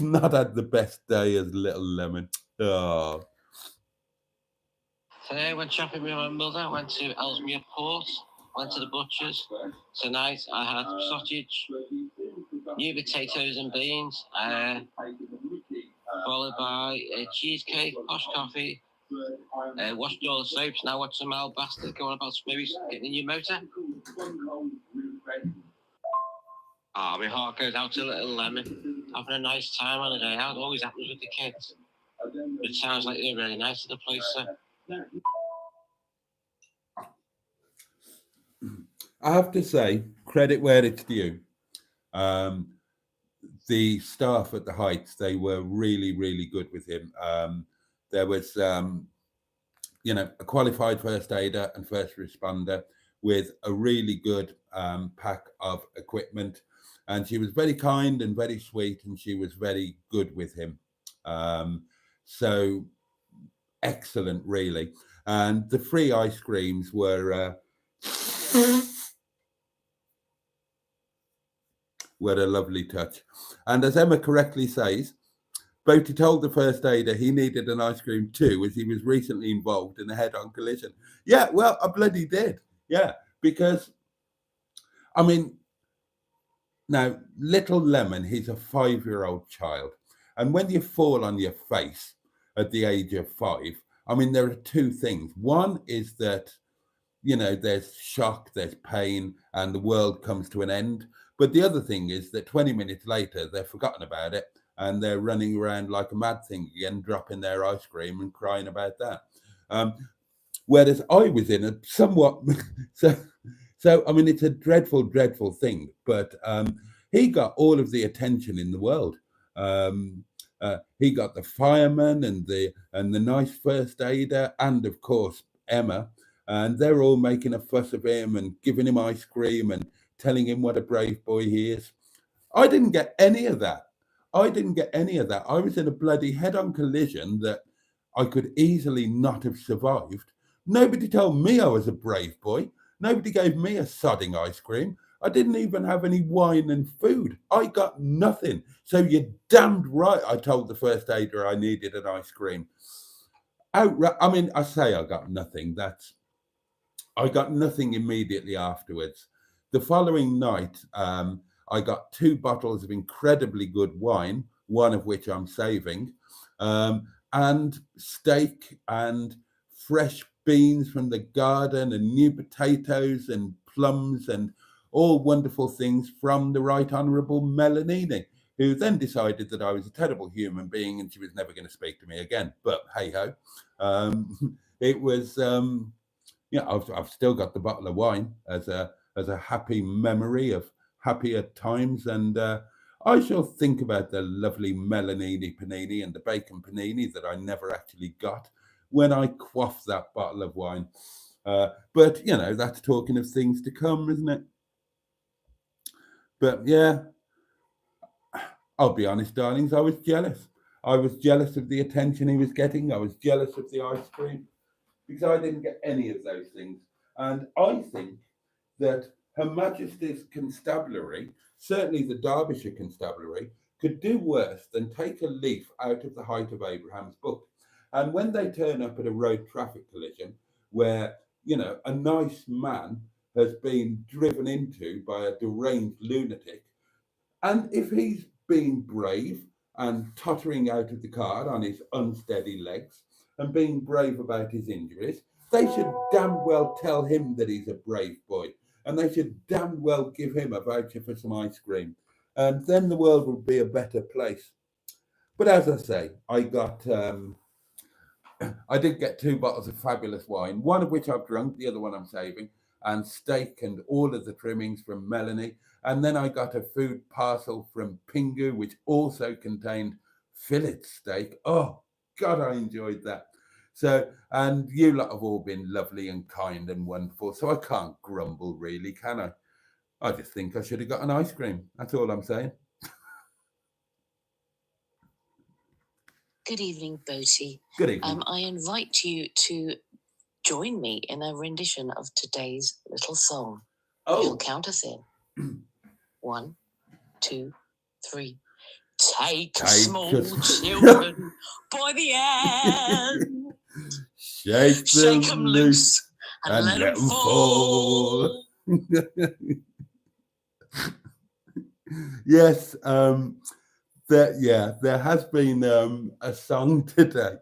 not had the best day as little Lemonn. Oh. Today I went shopping with my mother, went to Ellesmere Port, went to the butcher's. Tonight I had sausage, new potatoes and beans, followed by a cheesecake, posh coffee, washed all the soaps. Now watch some old bastard going about maybe getting a new motor. My heart goes out to little Lemonn, having a nice time on a day out. Always happens with the kids. It sounds like they're really nice at the place, sir. I have to say, credit where it's due. The staff at the Heights, they were really, really good with him. There was, you know, a qualified first aider and first responder with a really good pack of equipment. And she was very kind and very sweet, and she was very good with him. So excellent, really. And the free ice creams were a lovely touch. And as Emma correctly says, Boaty told the first aider he needed an ice cream too, as he was recently involved in a head-on collision. Yeah, well, I bloody did. Yeah, because, I mean, now, little Lemonn, he's a 5-year-old child. And when you fall on your face at the age of 5, I mean, there are 2 things. One is that, you know, there's shock, there's pain, and the world comes to an end. But the other thing is that 20 minutes later, they've forgotten about it, and they're running around like a mad thing again, dropping their ice cream and crying about that. Whereas I was in a somewhat... So So, I mean, it's a dreadful, dreadful thing, but he got all of the attention in the world. He got the fireman and the nice first aider, and of course Emma, and they're all making a fuss of him and giving him ice cream and telling him what a brave boy he is. I didn't get any of that. I didn't get any of that. I was in a bloody head-on collision that I could easily not have survived. Nobody told me I was a brave boy. Nobody gave me a sodding ice cream. I didn't even have any wine and food. I got nothing. So you're damned right I told the first aider I needed an ice cream. I mean, I say I got nothing. I got nothing immediately afterwards. The following night, I got 2 bottles of incredibly good wine, one of which I'm saving, and steak and fresh beans from the garden and new potatoes and plums and all wonderful things from the Right Honourable Melanie, who then decided that I was a terrible human being and she was never going to speak to me again. But hey-ho, it was... I've still got the bottle of wine as a happy memory of happier times, and I shall think about the lovely melanini panini and the bacon panini that I never actually got when I quaff that bottle of wine. But that's talking of things to come, isn't it? But yeah, I'll be honest, darlings, I was jealous. I was jealous of the attention he was getting. I was jealous of the ice cream, because I didn't get any of those things. And I think that Her Majesty's Constabulary, certainly the Derbyshire Constabulary, could do worse than take a leaf out of the Height of Abraham's book. And when they turn up at a road traffic collision where, a nice man has been driven into by a deranged lunatic, and if he's being brave and tottering out of the car on his unsteady legs, and being brave about his injuries, they should damn well tell him that he's a brave boy, and they should damn well give him a voucher for some ice cream, and then the world would be a better place. But as I say, I did get 2 bottles of fabulous wine, one of which I've drunk, the other one I'm saving, and steak and all of the trimmings from Melanie, and then I got a food parcel from Pingu, which also contained fillet steak. Oh, God, I enjoyed that. So, and you lot have all been lovely and kind and wonderful, so I can't grumble really, can I? I just think I should have got an ice cream. That's all I'm saying. Good evening, Boaty. Good evening. I invite you to join me in a rendition of today's little song. Oh. You'll count us in. 1, 2, 3. Take small children by the hand. Shake them loose and let them fall. Yes, there has been a song today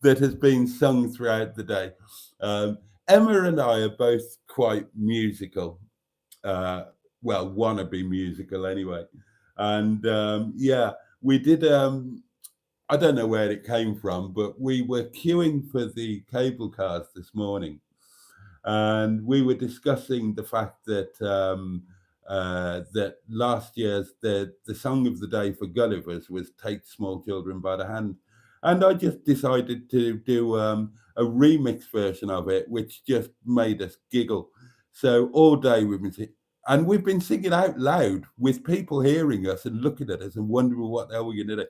that has been sung throughout the day. Emma and I are both quite musical. Well, wannabe musical anyway. And we did, I don't know where it came from, but we were queuing for the cable cars this morning. And we were discussing the fact that that last year's the song of the day for Gullivers was Take Small Children by the Hand. And I just decided to do a remix version of it, which just made us giggle. So all day we've been singing out loud with people hearing us and looking at us and wondering what the hell we're going to do.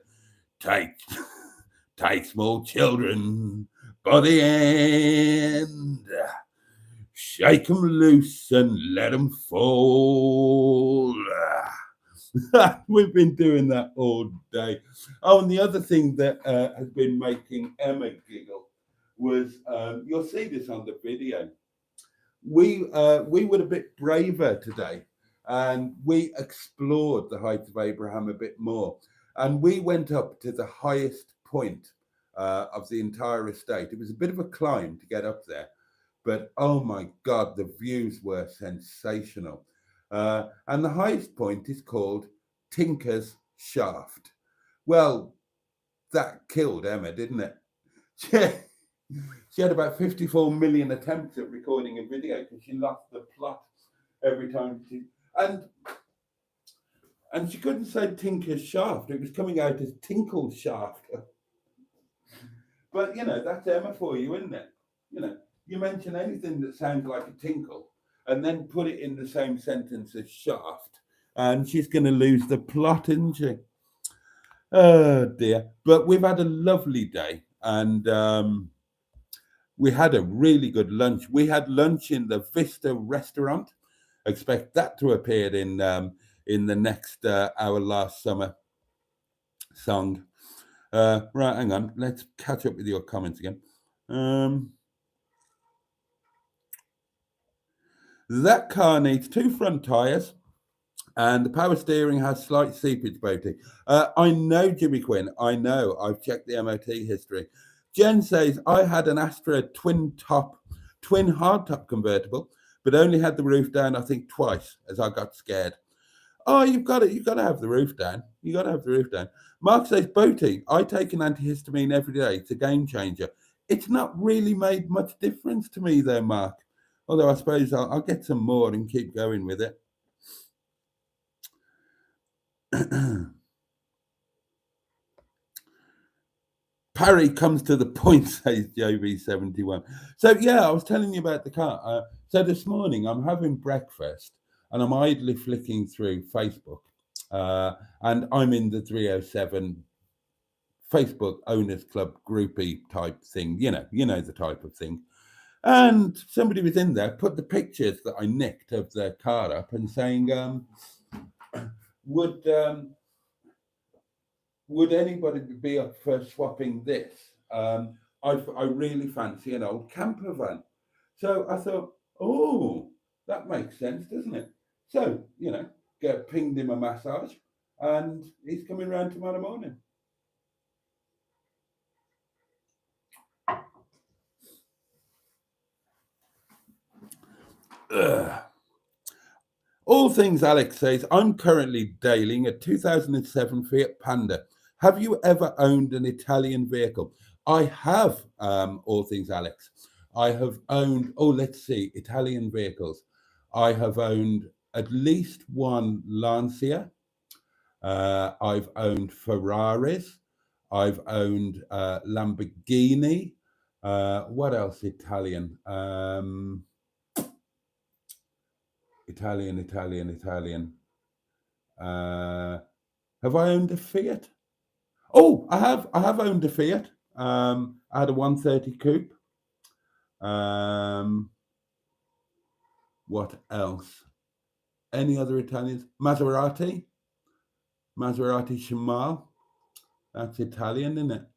Take small children by the hand. Shake them loose and let them fall. We've been doing that all day. Oh, and the other thing that has been making Emma giggle was, you'll see this on the video. We were a bit braver today, and we explored the Heights of Abraham a bit more. And we went up to the highest point of the entire estate. It was a bit of a climb to get up there. But oh my God, the views were sensational. And the highest point is called Tinker's Shaft. Well, that killed Emma, didn't it? She had about 54 million attempts at recording a video because she lost the plot every time she... And she couldn't say Tinker's shaft. It was coming out as Tinkle's shaft. But, that's Emma for you, isn't it? You mention anything that sounds like a tinkle and then put it in the same sentence as shaft, and she's going to lose the plot, isn't she? Oh, dear. But we've had a lovely day, and we had a really good lunch. We had lunch in the Vista restaurant. Expect that to appear in the next Our Last Summer song. Right, hang on. Let's catch up with your comments again. That car needs 2 front tyres and the power steering has slight seepage, Boaty. I know, Jimmy Quinn. I know. I've checked the MOT history. Jen says, I had an Astra twin hardtop convertible, but only had the roof down, I think, twice as I got scared. Oh, you've got to have the roof down. You got to have the roof down. Mark says, Boaty, I take an antihistamine every day. It's a game changer. It's not really made much difference to me, though, Mark. Although I suppose I'll get some more and keep going with it. Parry comes to the point, says JB71. So, yeah, I was telling you about the car. So this morning I'm having breakfast and I'm idly flicking through Facebook. And I'm in the 307 Facebook Owners Club groupie type thing. You know the type of thing. And somebody was in there, put the pictures that I nicked of their car up and saying, would anybody be up for swapping this? I really fancy an old camper van. So I thought, oh, that makes sense, doesn't it? So, pinged him a massage and he's coming round tomorrow morning. Ugh. All things Alex says, I'm currently dailing a 2007 Fiat Panda. Have you ever owned an Italian vehicle? I have, all things Alex. I have owned, Italian vehicles. I have owned at least one Lancia. I've owned Ferraris. I've owned Lamborghini. What else Italian? Italian. Have I owned a Fiat? Oh, I have owned a Fiat. I had a 130 coupe. What else? Any other Italians? Maserati Shamal. That's Italian, isn't it?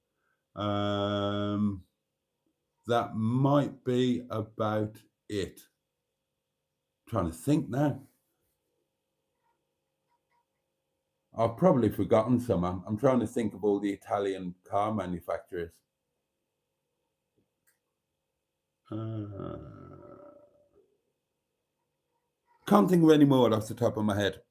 That might be about it. Trying to think now. I've probably forgotten some. I'm trying to think of all the Italian car manufacturers. Can't think of any more off the top of my head.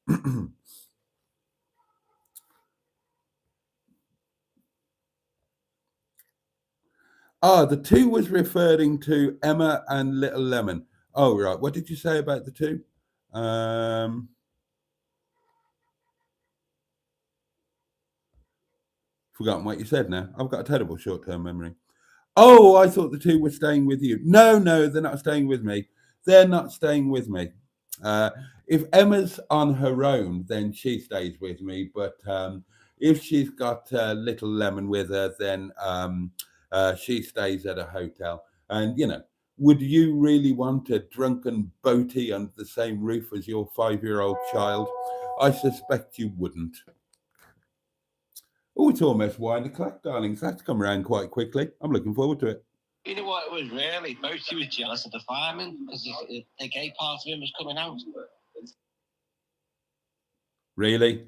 The 2 was referring to Emma and Little Lemon. Oh, right. What did you say about the 2? Forgotten what you said now. I've got a terrible short-term memory. Oh, I thought the 2 were staying with you. No, they're not staying with me. They're not staying with me. If Emma's on her own, then she stays with me. But if she's got Little Lemon with her, then she stays at a hotel. And, would you really want a drunken Boaty under the same roof as your 5-year-old child? I suspect you wouldn't. Oh, it's almost 1 o'clock, darlings. That's come around quite quickly. I'm looking forward to it. You know what it was really? Boaty was jealous of the fireman because the gay part of him was coming out. Really?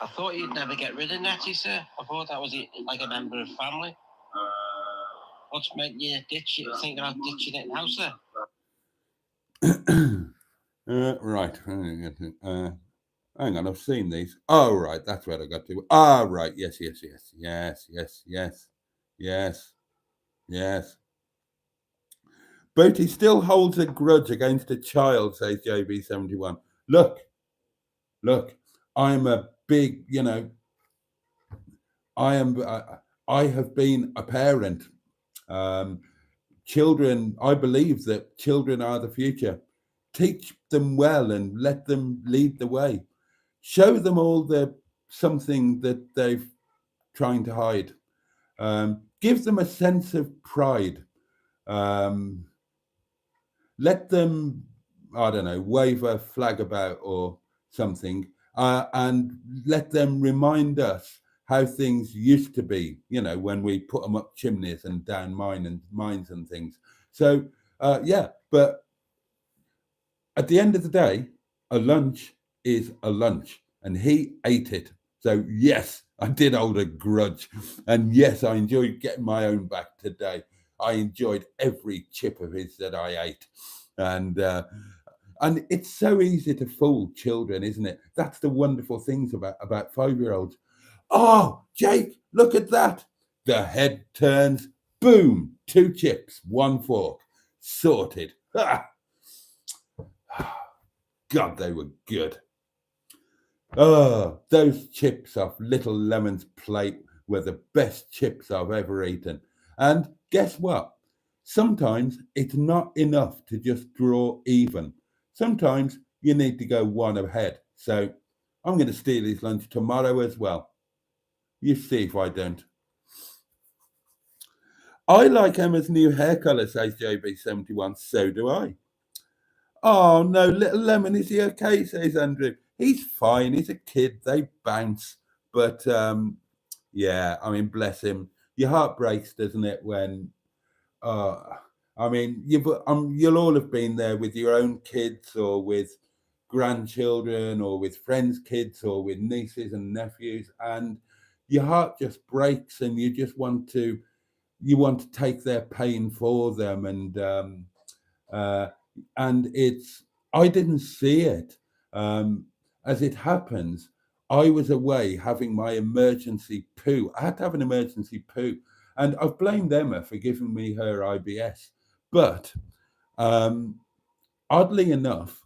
I thought you'd never get rid of Nettie, sir. I thought that was like a member of family. What's meant you thinking about ditching it now, sir? Right. Hang on, I've seen these. Oh, right, that's where I got to. Ah, right, yes. Yes. Boaty still holds a grudge against a child, says JB71. Look, I'm a big, I have been a parent. Children, I believe that children are the future. Teach them well and let them lead the way. Show them all something that they've trying to hide. Give them a sense of pride. Let them, I don't know, wave a flag about or something, and let them remind us how things used to be, when we put them up chimneys and down mines and things. So, but at the end of the day, a lunch is a lunch, and he ate it. So, yes, I did hold a grudge. And yes, I enjoyed getting my own back today. I enjoyed every chip of his that I ate. And it's so easy to fool children, isn't it? That's the wonderful things about 5-year-olds. Oh, Jake, look at that. The head turns, boom, 2 chips, 1 fork, sorted. God, they were good. Oh, those chips off little Lemonn's plate were the best chips I've ever eaten. And guess what? Sometimes it's not enough to just draw even. Sometimes you need to go 1 ahead. So I'm going to steal his lunch tomorrow as well. You see if I don't. I like Emma's new hair colour, says JB71. So do I. Oh, no, little Lemonn, is he okay, says Andrew. He's fine. He's a kid. They bounce. But, yeah, I mean, bless him. Your heart breaks, doesn't it, when... I mean, you'll all have been there with your own kids or with grandchildren or with friends' kids or with nieces and nephews, and your heart just breaks and you just want to take their pain for them. And I didn't see it. As it happens, I was away having my emergency poo. I had to have an emergency poo. And I've blamed Emma for giving me her IBS. But oddly enough,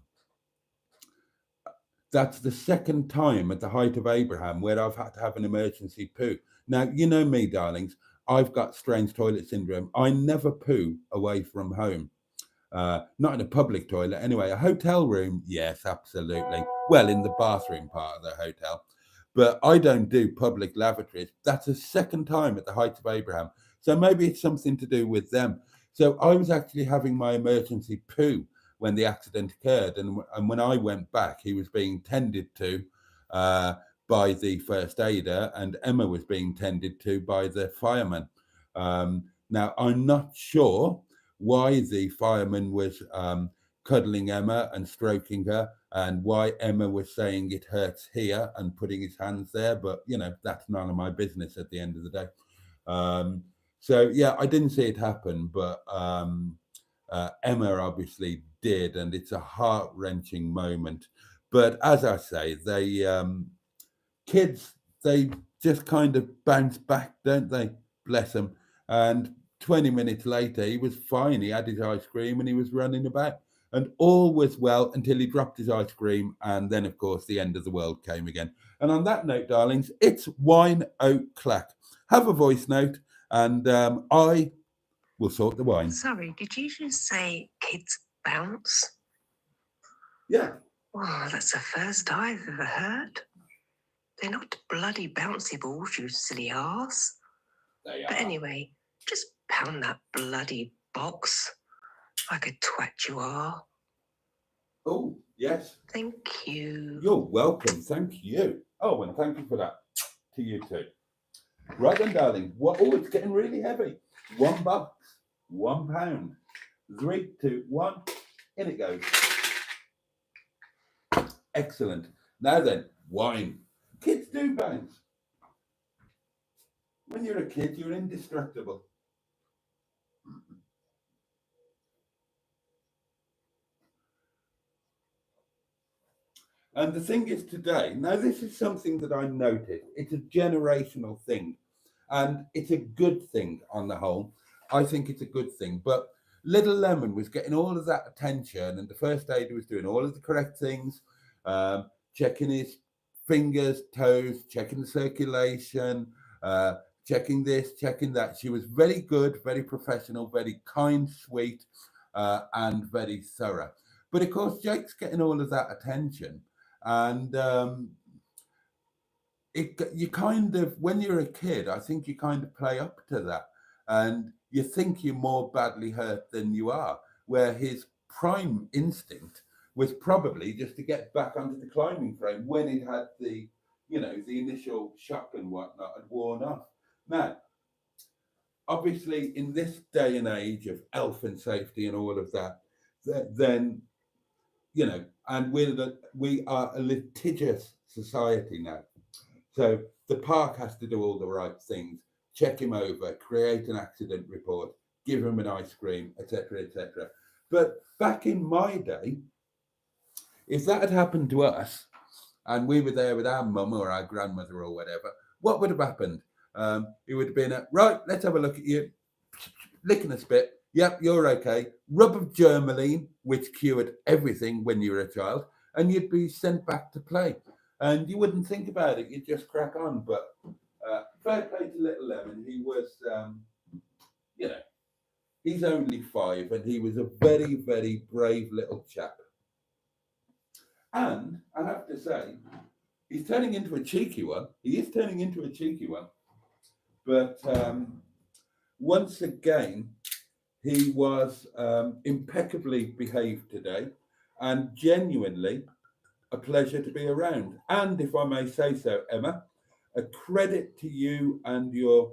that's the second time at the height of Abraham where I've had to have an emergency poo. Now, you know me, darlings, I've got strange toilet syndrome. I never poo away from home. Not in a public toilet. Anyway, a hotel room, yes, absolutely. Well, in the bathroom part of the hotel. But I don't do public lavatories. That's the second time at the height of Abraham. So maybe it's something to do with them. So I was actually having my emergency poo when the accident occurred. And when I went back, he was being tended to by the first aider, and Emma was being tended to by the fireman. Now, I'm not sure why the fireman was cuddling Emma and stroking her, and why Emma was saying it hurts here and putting his hands there. But, that's none of my business at the end of the day. So, yeah, I didn't see it happen, but Emma obviously did, and it's a heart-wrenching moment. But as I say, kids, they just kind of bounce back, don't they? Bless them. And 20 minutes later, he was fine. He had his ice cream and he was running about. And all was well until he dropped his ice cream. And then, of course, the end of the world came again. And on that note, darlings, it's wine o'clock. Have a voice note, and I will sort the wine. Sorry, did you just say kids bounce? Yeah. Oh, that's the first I've ever heard. They're not bloody bouncy balls, you silly arse. They are. But anyway, just pound that bloody box like a twat you are. Oh, yes. Thank you. You're welcome. Thank you. Oh, and thank you for that. To you too. Right then, darling. Oh, it's getting really heavy. 1 box, £1. 3, 2, 1. In it goes. Excellent. Now then, wine. Kids do bounce. When you're a kid, you're indestructible. And the thing is today, now this is something that I noticed. It's a generational thing. And it's a good thing on the whole. I think it's a good thing. But little Lemonn was getting all of that attention, and the first aider was doing all of the correct things, checking his fingers, toes, checking the circulation, checking this, checking that. She was very good, very professional, very kind, sweet, and very thorough. But of course, Jake's getting all of that attention, and you kind of, when you're a kid, I think you kind of play up to that, and you think you're more badly hurt than you are, where his prime instinct was probably just to get back onto the climbing frame when it had the, the initial shock and whatnot had worn off. Now, obviously, in this day and age of health and safety and all of that, then, and we are a litigious society now. So the park has to do all the right things, check him over, create an accident report, give him an ice cream, etc., etc. But back in my day, if that had happened to us and we were there with our mum or our grandmother or whatever, what would have happened? It would have been, right, let's have a look at you, licking a spit. Yep, you're okay. Rub of Germaline, which cured everything when you were a child, and you'd be sent back to play. And you wouldn't think about it, you'd just crack on. But fair play to little Lemonn. He was, he's only 5, and he was a very, very brave little chap. And I have to say, he's turning into a cheeky one. He is turning into a cheeky one. But once again, he was impeccably behaved today, and genuinely a pleasure to be around. And if I may say so, Emma, a credit to you and your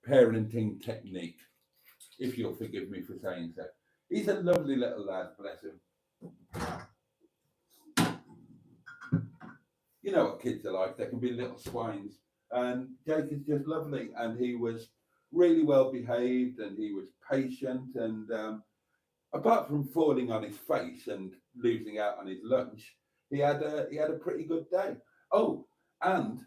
parenting technique, if you'll forgive me for saying so. He's a lovely little lad, bless him. You know what kids are like, they can be little swines. And Jake is just lovely, and he was really well behaved, and he was patient, and apart from falling on his face and losing out on his lunch, he had a pretty good day. Oh, and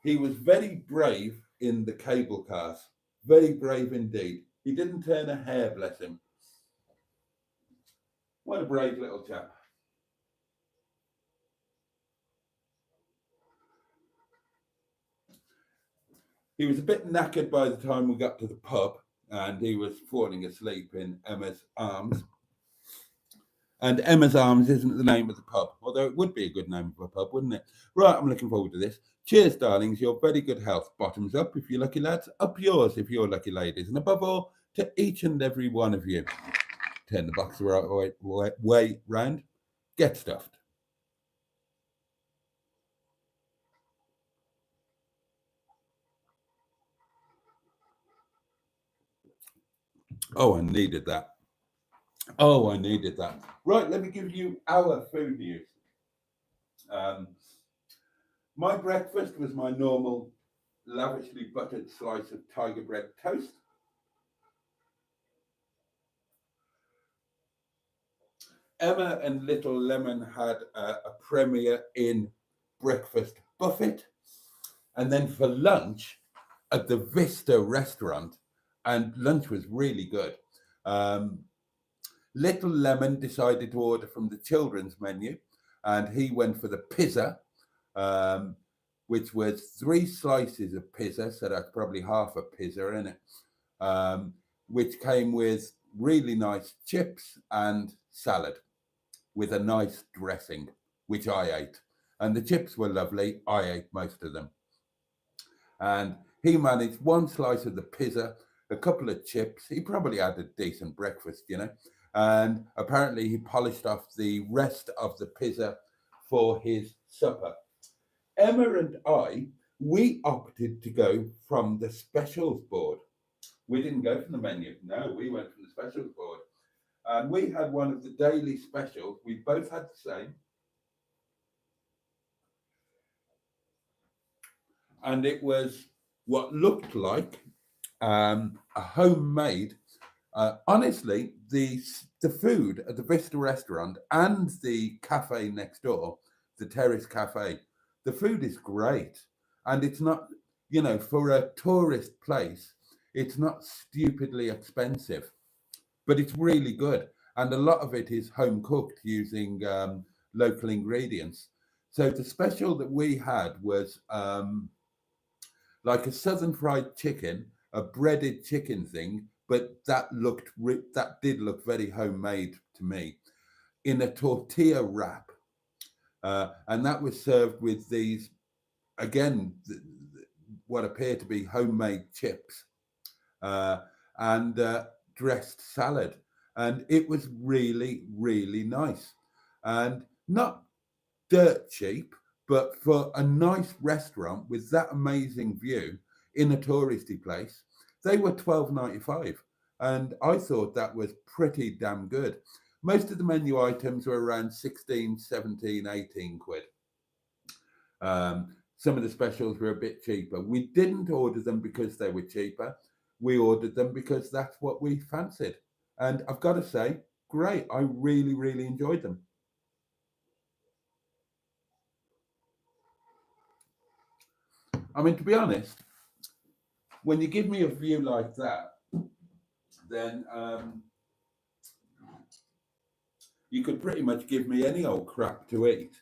he was very brave in the cable cars, very brave indeed. He didn't turn a hair, bless him. What a brave little chap. He was a bit knackered by the time we got to the pub, and he was falling asleep in Emma's arms. And Emma's Arms isn't the name of the pub, although it would be a good name of a pub, wouldn't it? Right, I'm looking forward to this. Cheers, darlings. Your very good health. Bottoms up if you're lucky lads. Up yours if you're lucky ladies. And above all, to each and every one of you. Turn the box the right way round. Get stuffed. Oh, I needed that. Oh, I needed that. Right, let me give you our food news. My breakfast was my normal lavishly buttered slice of tiger bread toast. Emma and little Lemonn had a premiere in breakfast buffet. And then for lunch at the Vista restaurant, and lunch was really good. Little Lemonn decided to order from the children's menu, and he went for the pizza, which was 3 slices of pizza, so that's probably half a pizza, isn't it? Which came with really nice chips and salad with a nice dressing, which I ate. And the chips were lovely. I ate most of them. And he managed 1 slice of the pizza, a couple of chips. He probably had a decent breakfast, And apparently he polished off the rest of the pizza for his supper. Emma and I, we opted to go from the specials board. We didn't go from the menu. No, we went from the specials board. And we had one of the daily specials. We both had the same. And it was what looked like a homemade. Honestly, the food at the Vista restaurant and the cafe next door, the Terrace Cafe, the food is great. And it's not, for a tourist place, It's not stupidly expensive, but it's really good. And a lot of it is home cooked using local ingredients. So the special that we had was like a southern fried chicken, a breaded chicken thing, but that did look very homemade to me, in a tortilla wrap, and that was served with these, again, what appear to be homemade chips, and dressed salad, and it was really, really nice, and not dirt cheap, but for a nice restaurant with that amazing view in a touristy place, they were $12.95, and I thought that was pretty damn good. Most of the menu items were around 16, 17, 18 quid. Some of the specials were a bit cheaper. We didn't order them because they were cheaper. We ordered them because that's what we fancied. And I've got to say, great. I really, really enjoyed them. I mean, to be honest, when you give me a view like that, then you could pretty much give me any old crap to eat,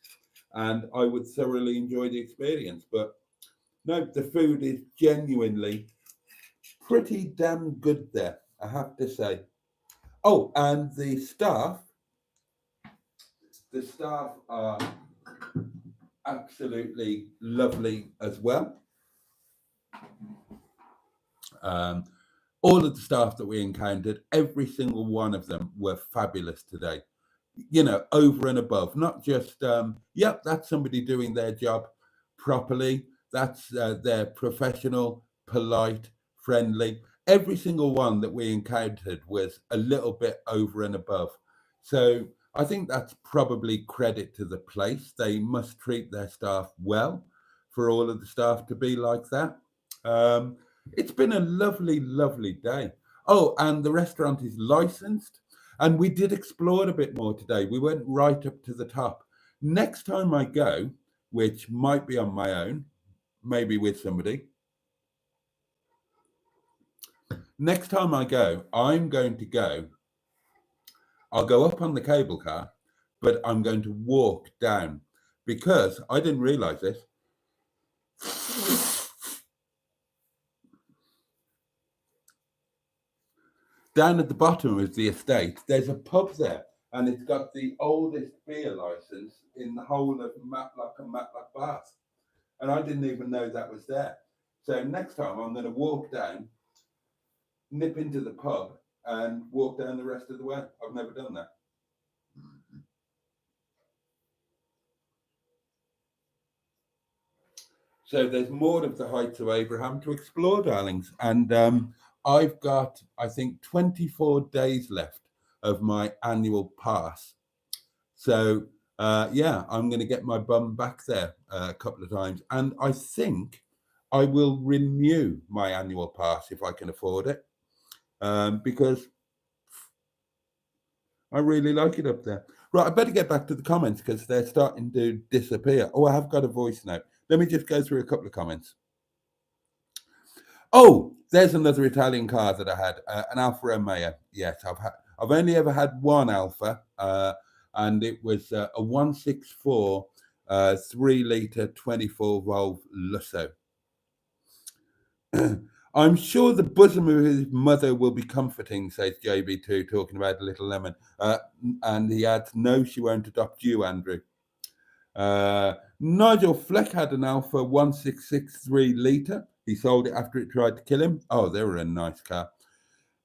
and I would thoroughly enjoy the experience. But no, the food is genuinely pretty damn good there, I have to say. Oh, and the staff are absolutely lovely as well. All of the staff that we encountered, every single one of them were fabulous today. You know, over and above, not just, yep, that's somebody doing their job properly. That's they're professional, polite, friendly. Every single one that we encountered was a little bit over and above. So I think that's probably credit to the place. They must treat their staff well for all of the staff to be like that. It's been a lovely, lovely day. Oh, and the restaurant is licensed. And we did explore a bit more today. We went right up to the top. Next time I go, which might be on my own, maybe with somebody. Next time I go, I'll go up on the cable car, but I'm going to walk down, because I didn't realize this. Down at the bottom of the estate, there's a pub there, and it's got the oldest beer license in the whole of Matlock and Matlock Bath. And I didn't even know that was there. So next time I'm going to walk down, nip into the pub, and walk down the rest of the way. I've never done that. So there's more of the Heights of Abraham to explore, darlings. And I've got, I think, 24 days left of my annual pass. So, yeah, I'm going to get my bum back there a couple of times. And I think I will renew my annual pass if I can afford it, because I really like it up there. Right, I better get back to the comments because they're starting to disappear. Oh, I have got a voice note. Let me just go through a couple of comments. Oh, there's another Italian car that I had, an Alfa Romeo. Yes, I've only ever had one Alfa, and it was a 164 3-litre 24-valve Lusso. I'm sure the bosom of his mother will be comforting, says JB2, talking about a little Lemon. And he adds, no, she won't adopt you, Andrew. Nigel Fleck had an Alfa 1663 litre. He sold it after it tried to kill him. Oh, they were a nice car.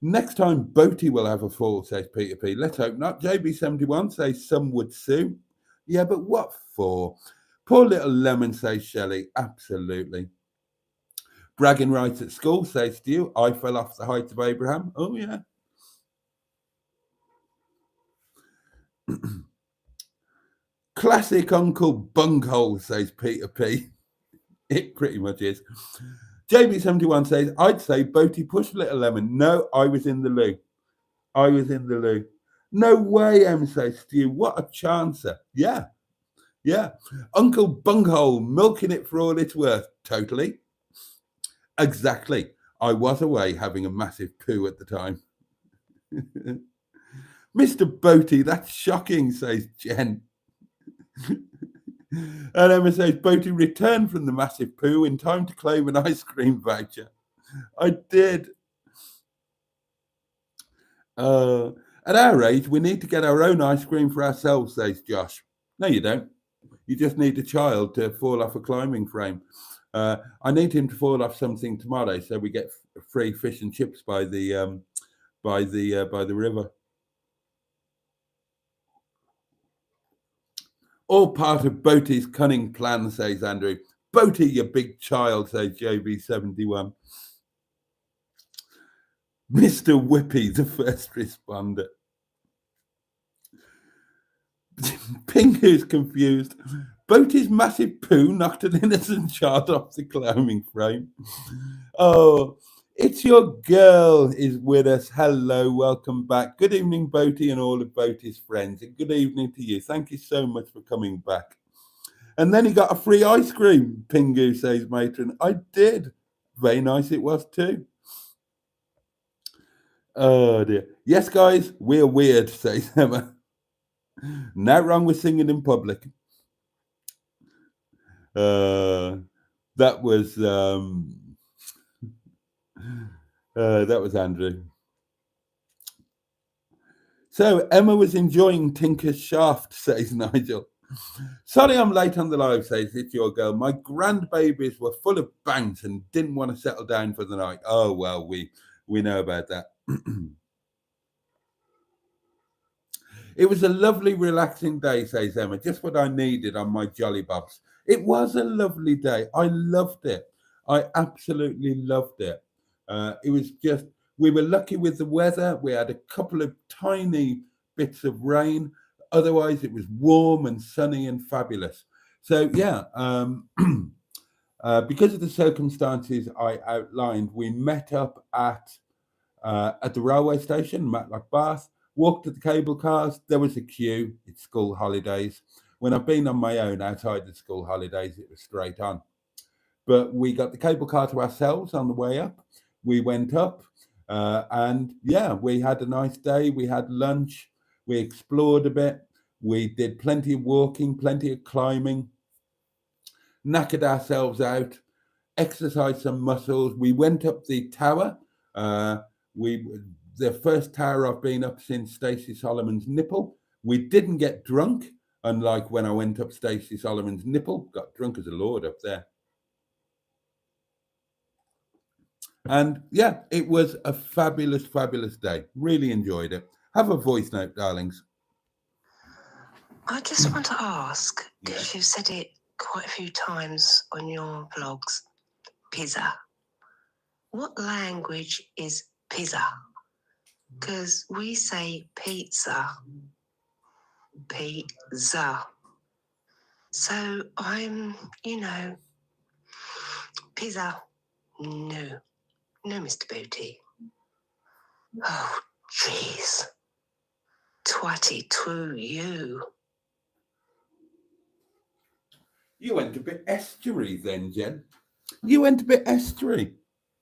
Next time Boaty will have a fall, says Peter P. Let's hope not. JB71 says some would sue. Yeah, but what for? Poor little Lemon, says Shelley. Absolutely. Bragging rights at school, says Stu. I fell off the Heights of Abraham. Oh, yeah. Classic Uncle Bungholes, says Peter P. It pretty much is. JB71 says, I'd say Boaty pushed Little Lemon. No, I was in the loo. I was in the loo. No way, M, says Stu. What a chancer. Yeah. Yeah. Uncle Bunghole milking it for all it's worth. Totally. Exactly. I was away having a massive poo at the time. Mr. Boaty, that's shocking, says Jen. And Emma says, Boaty returned from the massive poo in time to claim an ice cream voucher. I did. At our age, we need to get our own ice cream for ourselves, says Josh. No, you don't. You just need a child to fall off a climbing frame. I need him to fall off something tomorrow, so we get free fish and chips by the river. All part of Boaty's cunning plan, says Andrew. Boaty, you big child, says JB71. Mr. Whippy, the first responder. Pingu's confused. Boaty's massive poo knocked an innocent child off the climbing frame. Oh, it's your girl is with us. Hello, welcome back. Good evening, Boaty and all of Boaty's friends. And good evening to you. Thank you so much for coming back. And then he got a free ice cream, Pingu, says Matron. I did. Very nice it was too. Oh dear. Yes, guys, we're weird, says Emma. No wrong with singing in public. That was Andrew. So Emma was enjoying Tinker's shaft, says Nigel. Sorry I'm late on the live, says It's Your Girl. My grandbabies were full of bounce and didn't want to settle down for the night. Oh, well, we know about that. It was a lovely, relaxing day, says Emma. Just what I needed on my jolly bobs. It was a lovely day. I loved it. I absolutely loved it. It was just, we were lucky with the weather. We had a couple of tiny bits of rain. Otherwise, it was warm and sunny and fabulous. So, yeah, because of the circumstances I outlined, we met up at the railway station, Matlock Bath. Walked to the cable cars. There was a queue. It's school holidays. When I've been on my own outside the school holidays, it was straight on. But we got the cable car to ourselves on the way up. We went up and, yeah, we had a nice day. We had lunch. We explored a bit. We did plenty of walking, plenty of climbing, knackered ourselves out, exercised some muscles. We went up the tower. The first tower I've been up since Stacey Solomon's nipple. We didn't get drunk, unlike when I went up Stacey Solomon's nipple. Got drunk as a lord up there. And yeah, it was a fabulous, fabulous day. Really enjoyed it. Have a voice note, darlings. I just want to ask, because you've said it quite a few times on your vlogs, pizza. What language is pizza? Because we say pizza. Pizza. So I'm, pizza. No, Mr. Boaty. Oh, jeez. Twatty to you. You went a bit estuary then, Jen. You went a bit estuary.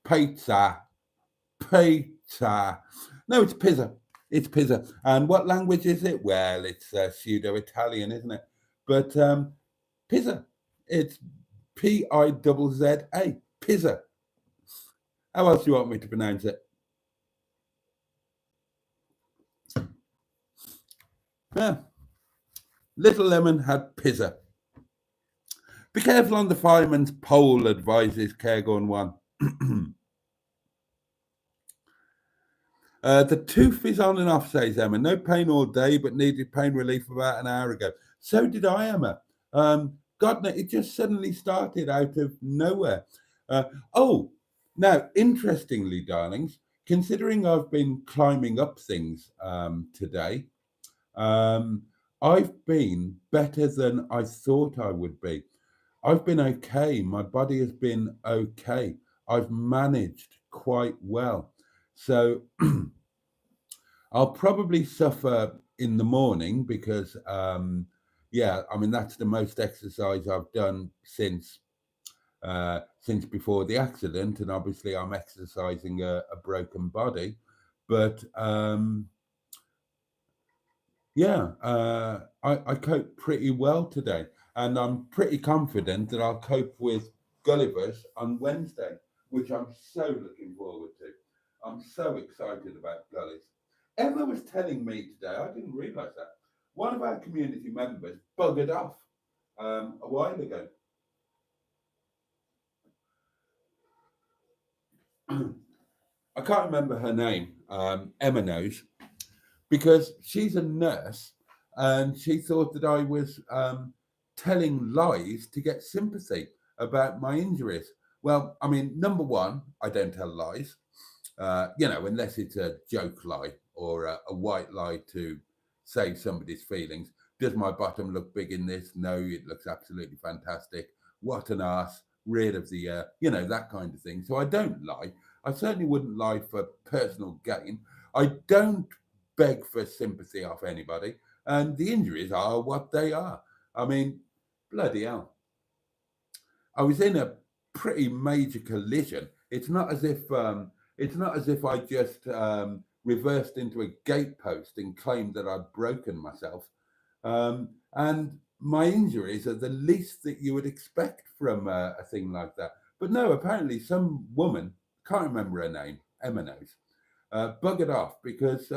Pizza. Pizza. No, it's pizza. It's pizza. And what language is it? Well, it's pseudo-Italian, isn't it? But pizza. It's Pizza. Pizza. How else do you want me to pronounce it? Yeah. Little Lemon had pizza. Be careful on the fireman's pole, advises Cairgorn 1. The tooth is on and off, says Emma. No pain all day, but needed pain relief about an hour ago. So did I, Emma. God, no, it just suddenly started out of nowhere. Now, interestingly, darlings, considering I've been climbing up things today, I've been better than I thought I would be. I've been okay. My body has been okay. I've managed quite well. So I'll probably suffer in the morning because, that's the most exercise I've done since since before the accident, and obviously I'm exercising a broken body, but I cope pretty well today, and I'm pretty confident that I'll cope with Gulliver's on Wednesday, which I'm so looking forward to. I'm so excited about Gulliver's. Emma was telling me today, I didn't realise that, one of our community members buggered off a while ago. I can't remember her name. Emma knows, because she's a nurse and she thought that I was telling lies to get sympathy about my injuries. Well, I mean, number one, I don't tell lies, unless it's a joke lie or a white lie to save somebody's feelings. Does my bottom look big in this? No, it looks absolutely fantastic. What an arse, rid of the year, that kind of thing. So I don't lie. I certainly wouldn't lie for personal gain. I don't beg for sympathy off anybody, and the injuries are what they are. I mean, bloody hell. I was in a pretty major collision. It's not as if I just reversed into a gatepost and claimed that I'd broken myself. And my injuries are the least that you would expect from a thing like that. But no, apparently some woman, can't remember her name, Emma knows, buggered off because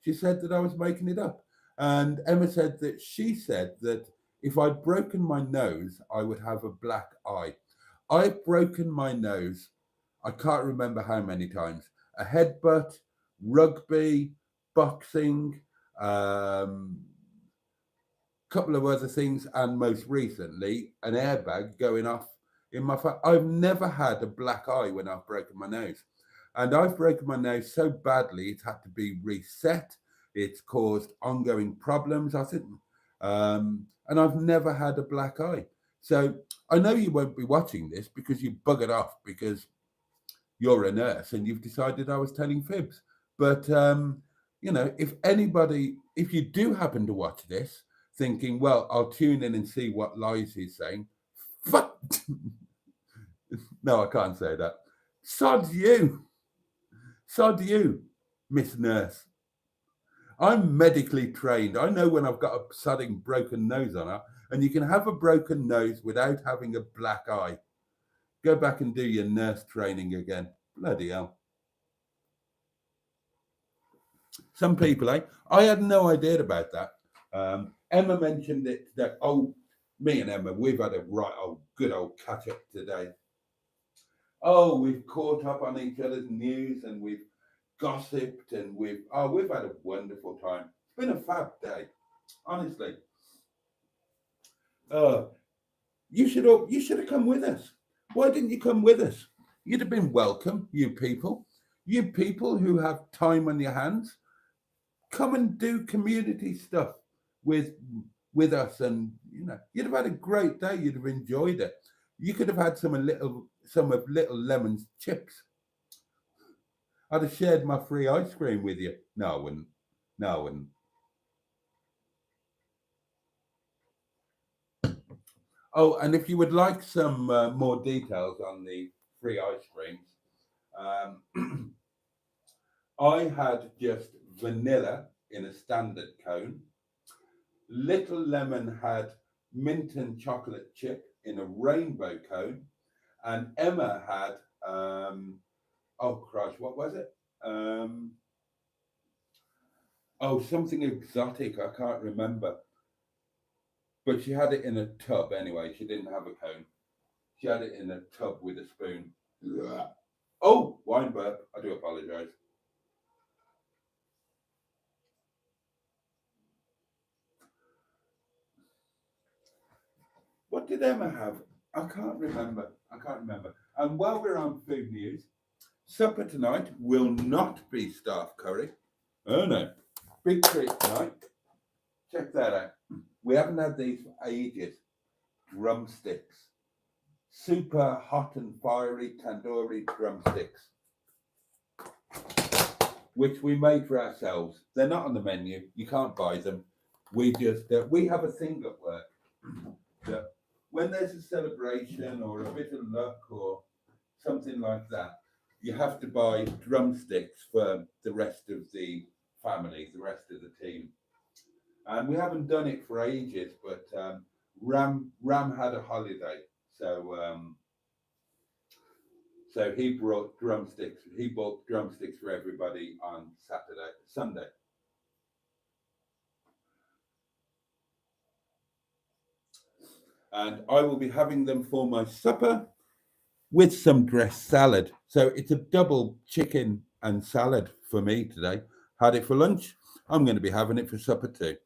she said that I was making it up. And Emma said that she said that if I'd broken my nose, I would have a black eye. I've broken my nose, I can't remember how many times. A headbutt, rugby, boxing, couple of other things, and most recently, an airbag going off in my face. I've never had a black eye when I've broken my nose. And I've broken my nose so badly, it's had to be reset. It's caused ongoing problems, I think. And I've never had a black eye. So I know you won't be watching this because you buggered off because you're a nurse and you've decided I was telling fibs. But, if you do happen to watch this thinking, well, I'll tune in and see what lies he's saying. Fuck. No, I can't say that. Sod you. Sod you, Miss Nurse. I'm medically trained. I know when I've got a sodding broken nose on her, and you can have a broken nose without having a black eye. Go back and do your nurse training again. Bloody hell. Some people, I had no idea about that. Emma mentioned it today. Oh, me and Emma, we've had a good old catch up today. Oh, we've caught up on each other's news and we've gossiped and we've had a wonderful time. It's been a fab day, honestly. You should have come with us. Why didn't you come with us? You'd have been welcome, you people. You people who have time on your hands, come and do community stuff with us, and you'd have had a great day. You'd have enjoyed it. You could have had some of little Lemonn's chips. I'd have shared my free ice cream with you. No, I wouldn't. No, I wouldn't. Oh, and if you would like some more details on the free ice creams, I had just vanilla in a standard cone. Little Lemonn had mint and chocolate chip in a rainbow cone, and Emma had what was it? Something exotic. I can't remember. But she had it in a tub anyway. She didn't have a cone. She had it in a tub with a spoon. Oh, wine burp. I do apologise. What did Emma have? I can't remember. And while we're on food news, supper tonight will not be staff curry. Oh no. Big treat tonight. Check that out. We haven't had these for ages. Drumsticks. Super hot and fiery tandoori drumsticks, which we made for ourselves. They're not on the menu. You can't buy them. We have a thing at work that when there's a celebration or a bit of luck or something like that, you have to buy drumsticks for the rest of the family, the rest of the team. And we haven't done it for ages, but Ram had a holiday, so he brought drumsticks. He bought drumsticks for everybody on Sunday. And I will be having them for my supper with some dressed salad. So it's a double chicken and salad for me today. Had it for lunch. I'm going to be having it for supper too.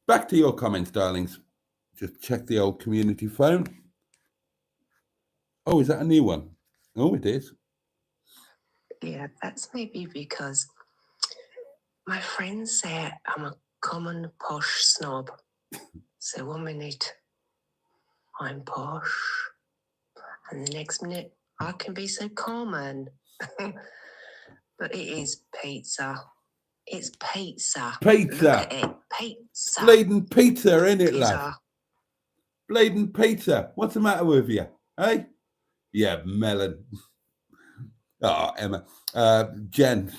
Back to your comments, darlings. Just check the old community phone. Oh, is that a new one? Oh, it is. Yeah, that's maybe because my friends say I'm a common posh snob. So 1 minute I'm posh, and the next minute I can be so common. But it is pizza. It's pizza. Pizza. Look at it. Pizza. Bleeding pizza, ain't it, Pizza. lad? Bleeding pizza. What's the matter with you? Hey? Yeah, melon. Oh, Emma. Jen.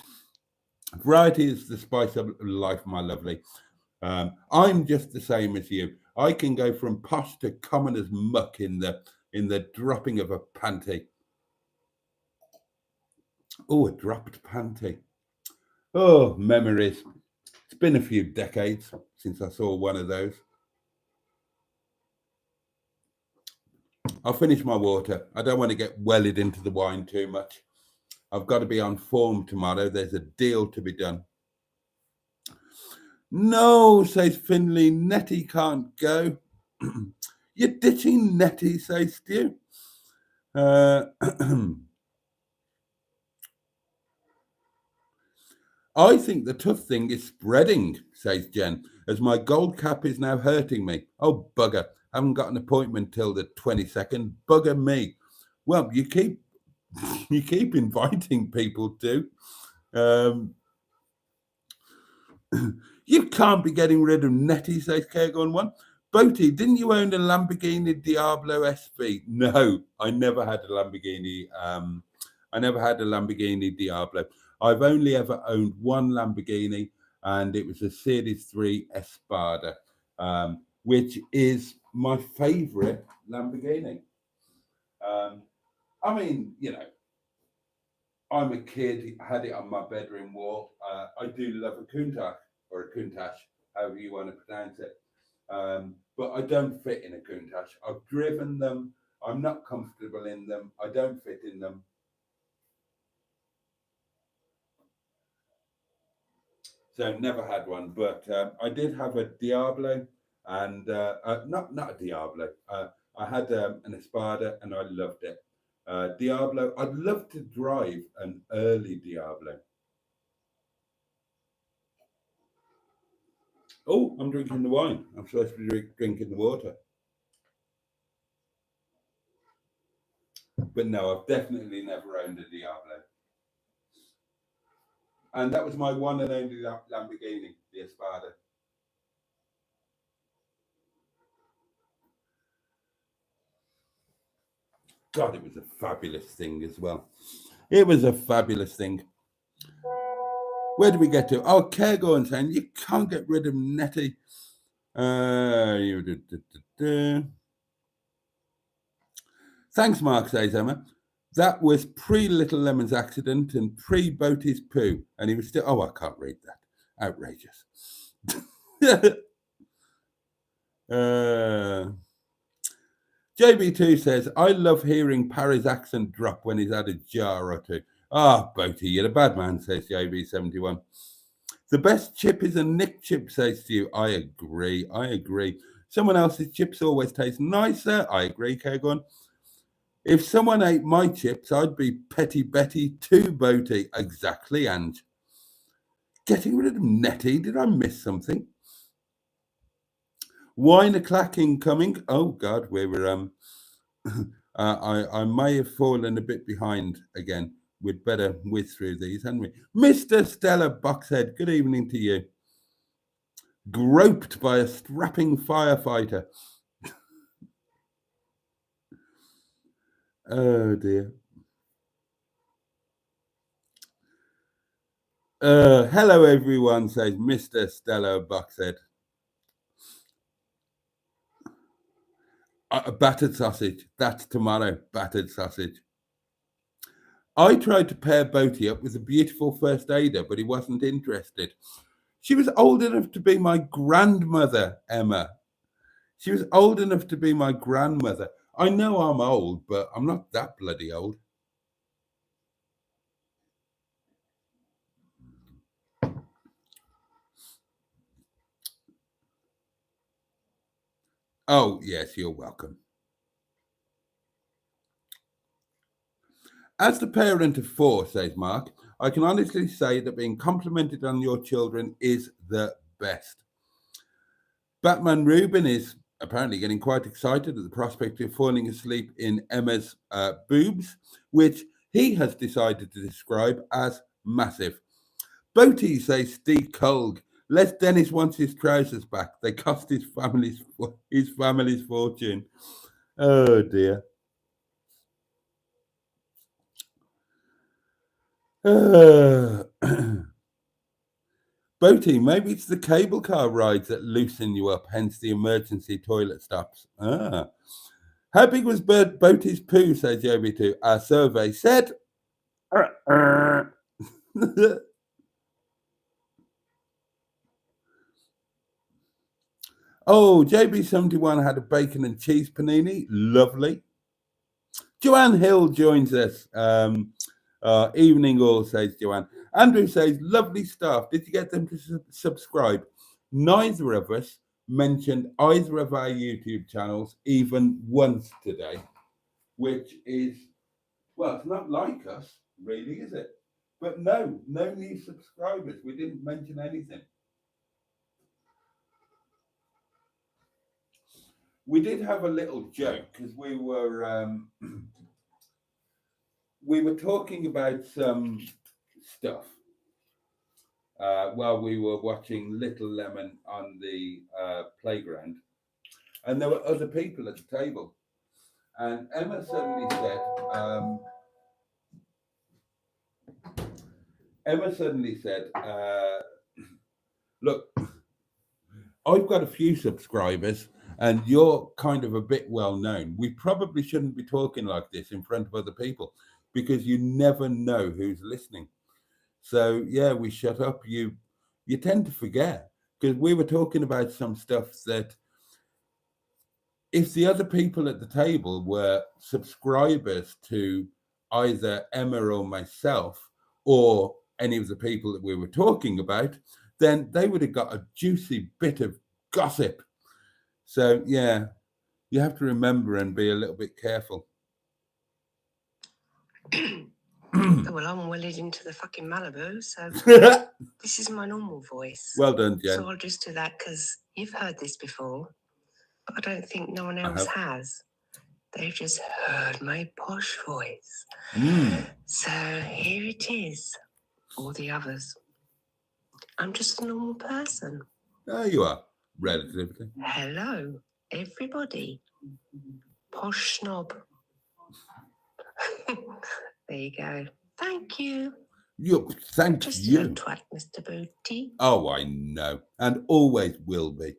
Variety is the spice of life, my lovely. I'm just the same as you. I can go from posh to common as muck in the dropping of a panty. Oh, a dropped panty. Oh, memories. It's been a few decades since I saw one of those. I'll finish my water. I don't want to get wellied into the wine too much. I've got to be on form tomorrow. There's a deal to be done. No, says Finley, Nettie can't go. You're ditching Nettie, says Stu. I think the tough thing is spreading, says Jen, as my gold cap is now hurting me. Oh, bugger. I haven't got an appointment till the 22nd. Bugger me. Well, you keep inviting people to. You can't be getting rid of Nettie, says Kergon One. Boaty, didn't you own a Lamborghini Diablo SV? No, I never had a Lamborghini. I never had a Lamborghini Diablo. I've only ever owned one Lamborghini, and it was a Series 3 Espada, which is my favorite Lamborghini. I mean, you know, I'm a kid, had it on my bedroom wall. I do love a Countach, or a Countach, however you want to pronounce it. But I don't fit in a Countach. I've driven them. I'm not comfortable in them. I don't fit in them. So never had one, but I did have a Diablo, and not a Diablo. I had an Espada, and I loved it. Diablo, I'd love to drive an early Diablo. Oh, I'm drinking the wine. I'm supposed to be drinking the water. But no, I've definitely never owned a Diablo. And that was my one and only Lamborghini, the Espada. God, it was a fabulous thing as well. It was a fabulous thing. Where did we get to? Oh, Kergon saying, you can't get rid of Nettie. Thanks, Mark, says Emma. That was pre-Little Lemon's accident and pre-Boaty's poo. And he was still, oh, I can't read that. Outrageous. JB2 says, I love hearing Parry's accent drop when he's had a jar or two. Ah, Boaty, you're a bad man, says JB71. The best chip is a Nick chip, says Stu. I agree. Someone else's chips always taste nicer. I agree, Kegon. If someone ate my chips, I'd be Petty Betty too, Boaty. Exactly, Ange. Getting rid of Nettie? Did I miss something? Wine a clacking coming. Oh God, we were I may have fallen a bit behind again. we'd better whiz through these, hadn't we? Mr. Stella Boxhead, good evening to you. Groped by a strapping firefighter. Oh dear. Hello everyone, says Mr. Stella Boxhead. A battered sausage. That's tomorrow. Battered sausage. I tried to pair Boaty up with a beautiful first aider, but he wasn't interested. She was old enough to be my grandmother, Emma. She was old enough to be my grandmother. I know I'm old, but I'm not that bloody old. Oh, yes, you're welcome. As the parent of 4, says Mark, I can honestly say that being complimented on your children is the best. Batman Rubin is apparently getting quite excited at the prospect of falling asleep in Emma's boobs, which he has decided to describe as massive. Boaty, says Steve Colg, Les Dennis wants his trousers back. They cost his family's fortune. Oh dear. Boaty, maybe it's the cable car rides that loosen you up, hence the emergency toilet stops. How big was Boaty's poo, says JB2? Our survey said... Oh, JB71 had a bacon and cheese panini. Lovely. Joanne Hill joins us. Evening all, says Joanne. Andrew says, lovely stuff. Did you get them to subscribe? Neither of us mentioned either of our YouTube channels even once today, which is, well, it's not like us, really, is it? But no new subscribers. We didn't mention anything. We did have a little joke because we were talking about some stuff while we were watching Little Lemonn on the playground, and there were other people at the table, and Emma suddenly said, look, I've got a few subscribers and you're kind of a bit well known. We probably shouldn't be talking like this in front of other people because you never know who's listening. So yeah, we shut up. You tend to forget because we were talking about some stuff that if the other people at the table were subscribers to either Emma or myself or any of the people that we were talking about, then they would have got a juicy bit of gossip. So yeah, you have to remember and be a little bit careful. Well, I'm well into the fucking Malibu, so this is my normal voice. Well done, Jen. So I'll just do that because you've heard this before, but I don't think no one else has. They've just heard my posh voice. So here it is, all the others. I'm just a normal person. There you are, relatively. Hello, everybody. Posh snob. There you go. Thank you. Thank just you. Just a twat, Mr. Boaty. Oh, I know, and always will be.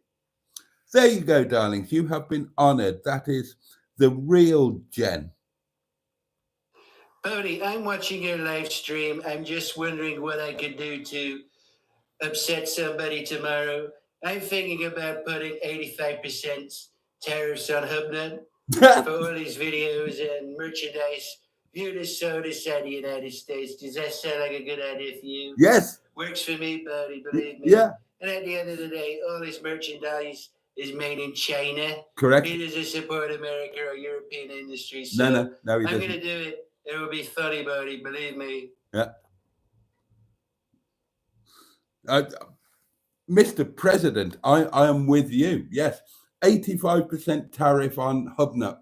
There you go, darlings. You have been honoured. That is the real Jen. Boaty, I'm watching your live stream. I'm just wondering what I could do to upset somebody tomorrow. I'm thinking about putting 85% tariffs on Hubnut for all these videos and merchandise viewed as sold outside the United States. Does that sound like a good idea for you? Yes. Works for me, Boaty, believe me. Yeah. And at the end of the day, all this merchandise is made in China. Correct. He doesn't support America or European industry. So No, he I'm doesn't. going to do it. It will be funny, Boaty, believe me. Yeah. Mr. President, I am with you. Yes. 85% tariff on Hubnut.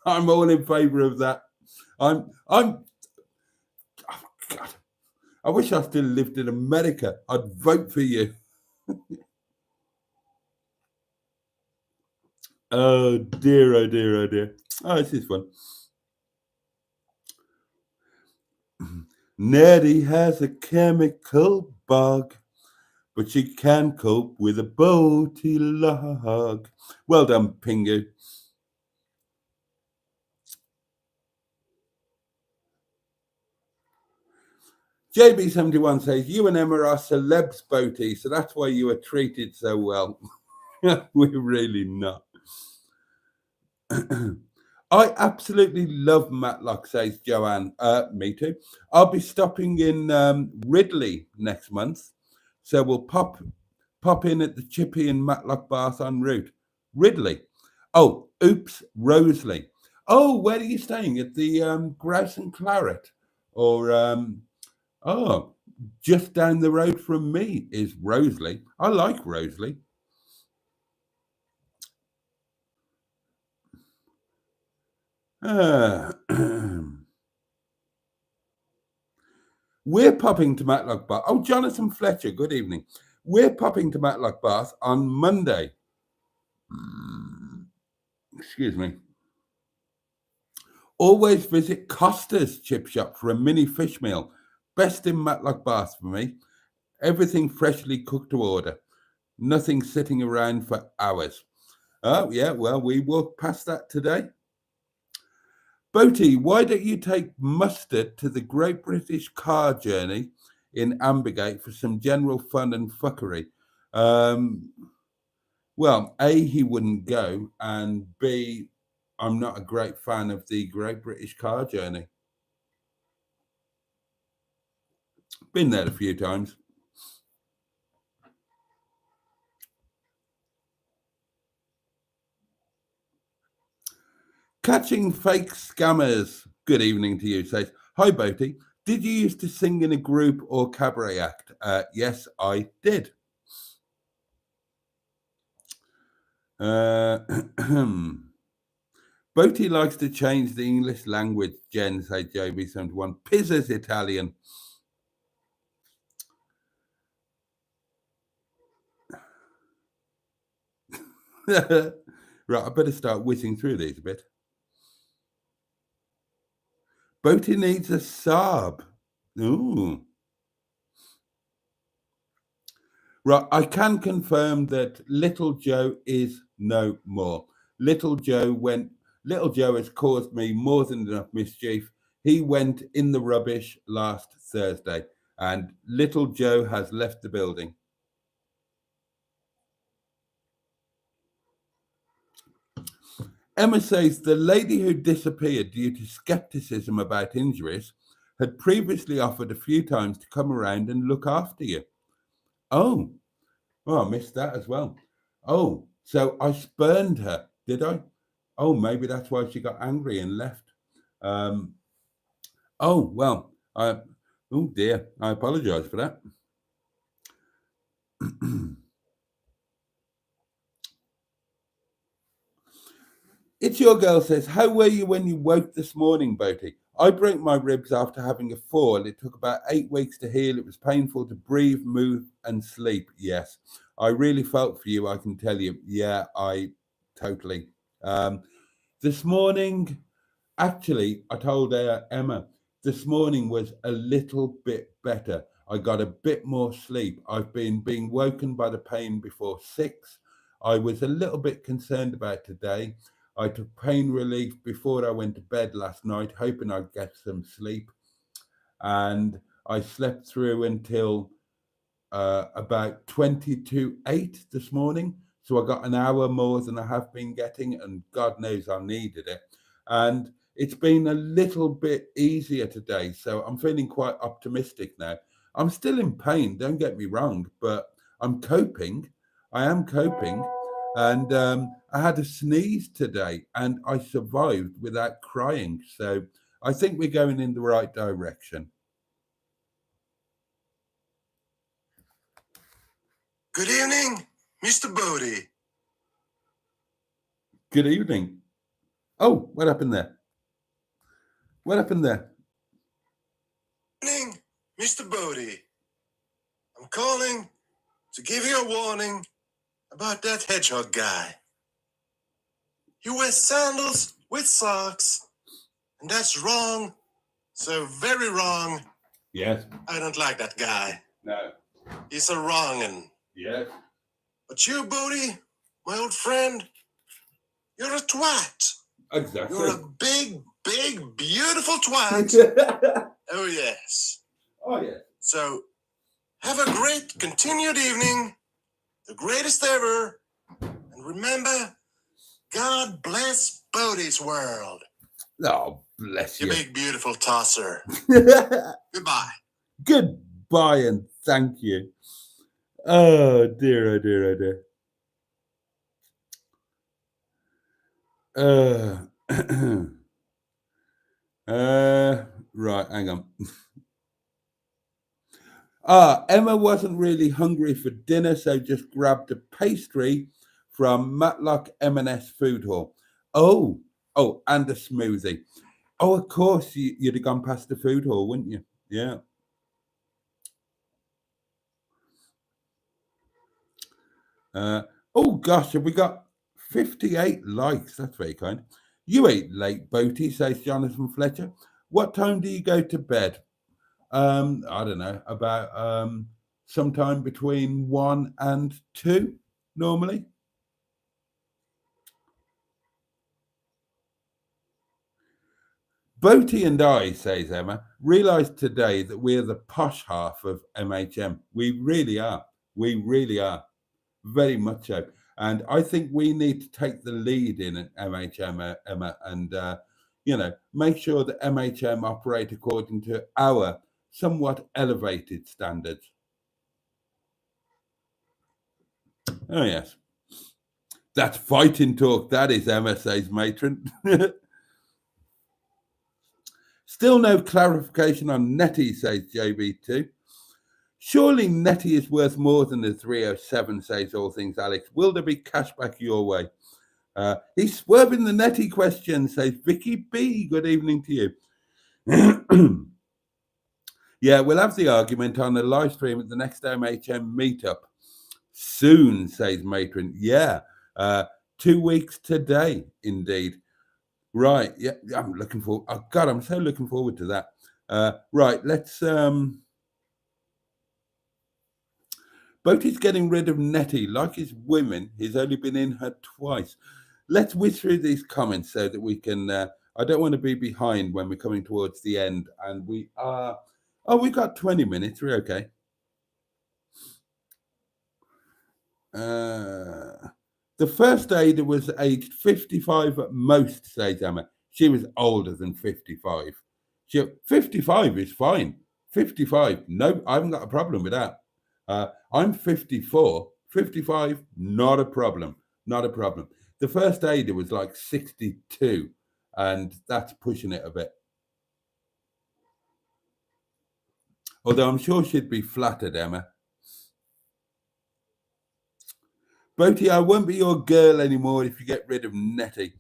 I'm all in favour of that. God, I wish I still lived in America. I'd vote for you. Oh dear, oh dear, oh dear. Oh, this is fun. Nettie has a chemical bug, but she can cope with a boaty log. Well done, Pingu. JB71 says, you and Emma are celebs, Boaty, so that's why you are treated so well. We're really not. I absolutely love Matlock, says Joanne. Me too. I'll be stopping in Ridley next month, so we'll pop in at the Chippy and Matlock Bath en route. Ridley. Oh, oops, Roseley. Oh, where are you staying? At the Grouse and Claret? Or, oh, just down the road from me is Roseley. I like Roseley. We're popping to Matlock Bath. Oh, Jonathan Fletcher, good evening. We're popping to Matlock Bath on Monday. Excuse me. Always visit Costa's chip shop for a mini fish meal. Best in Matlock Bath for me. Everything freshly cooked to order. Nothing sitting around for hours. Oh, yeah, well, we walked past that today. Boaty, why don't you take Mustard to the Great British Car Journey in Ambergate for some general fun and fuckery? Well, A, he wouldn't go, and B, I'm not a great fan of the Great British Car Journey. Been there a few times. Catching Fake Scammers, good evening to you, says, hi Boaty, did you used to sing in a group or cabaret act? Yes, I did. Boaty likes to change the English language, Jen, said JB71. Pizza's Italian. Right, I better start whizzing through these a bit. Boaty needs a Saab. Ooh. Right, I can confirm that Little Joe is no more. Little Joe has caused me more than enough mischief. He went in the rubbish last Thursday, and Little Joe has left the building. Emma says the lady who disappeared due to skepticism about injuries had previously offered a few times to come around and look after you. Oh, I missed that as well. Oh, so I spurned her, did I? Oh, maybe that's why she got angry and left. Oh, well, oh dear, I apologize for that. It's Your Girl says, how were you when you woke this morning, Boaty? I broke my ribs after having a fall. It took about 8 weeks to heal. It was painful to breathe, move, and sleep. Yes, I really felt for you, I can tell you. Yeah, I totally. This morning, actually, I told Emma, this morning was a little bit better. I got a bit more sleep. I've been being woken by the pain before 6. I was a little bit concerned about today. I took pain relief before I went to bed last night, hoping I'd get some sleep. And I slept through until about 8 this morning. So I got an hour more than I have been getting, and God knows I needed it. And it's been a little bit easier today. So I'm feeling quite optimistic now. I'm still in pain, don't get me wrong, but I'm coping. I am coping. And I had a sneeze today and I survived without crying. So I think we're going in the right direction. Good evening, Mr. Boaty. Good evening. Oh, what happened there? What happened there? Good evening, Mr. Boaty, I'm calling to give you a warning about that hedgehog guy. You wear sandals with socks, and that's wrong. So very wrong. Yes. I don't like that guy. No. He's a wrong'un. Yes. But you, Boaty, my old friend, you're a twat. Exactly. You're a big, beautiful twat. Oh, yes. Oh, yes. So, have a great continued evening, the greatest ever, and remember, God bless Boaty's world. Oh, bless you. You big, beautiful tosser. Goodbye. Goodbye and thank you. Oh, dear, oh, dear, oh, dear. Right, hang on. Emma wasn't really hungry for dinner, so just grabbed a pastry from Matlock M&S Food Hall. Oh, and a smoothie. Oh, of course, you'd have gone past the food hall, wouldn't you? Yeah. Oh, gosh, have we got 58 likes? That's very kind. You ate late, Boaty, says Jonathan Fletcher. What time do you go to bed? I don't know, about sometime between 1 and 2 normally. Boaty and I, says Emma, realised today that we're the posh half of MHM. We really are. We really are. Very much so. And I think we need to take the lead in MHM, Emma, and, make sure that MHM operate according to our somewhat elevated standards. Oh, yes. That's fighting talk, that is, Emma, says Matron. Still no clarification on Nettie, says JB2. Surely Nettie is worth more than the 307, says All Things Alex. Will there be cash back your way? He's swerving the Nettie question, says Vicky B. Good evening to you. Yeah, we'll have the argument on the live stream at the next MHM meetup. Soon, says Matron. Yeah, 2 weeks today, indeed. Right, yeah, I'm looking forward. Oh, God, I'm so looking forward to that. Right, let's... Boaty's getting rid of Nettie. Like his women, he's only been in her twice. Let's whiz through these comments so that we can... I don't want to be behind when we're coming towards the end. And we are... Oh, we've got 20 minutes. We're okay. The first aider was aged 55 at most, says Emma. She was older than 55. 55 is fine. 55, no, I haven't got a problem with that. I'm 54. 55, not a problem. Not a problem. The first aider was like 62, and that's pushing it a bit. Although I'm sure she'd be flattered, Emma. Boaty, I won't be your girl anymore if you get rid of Nettie.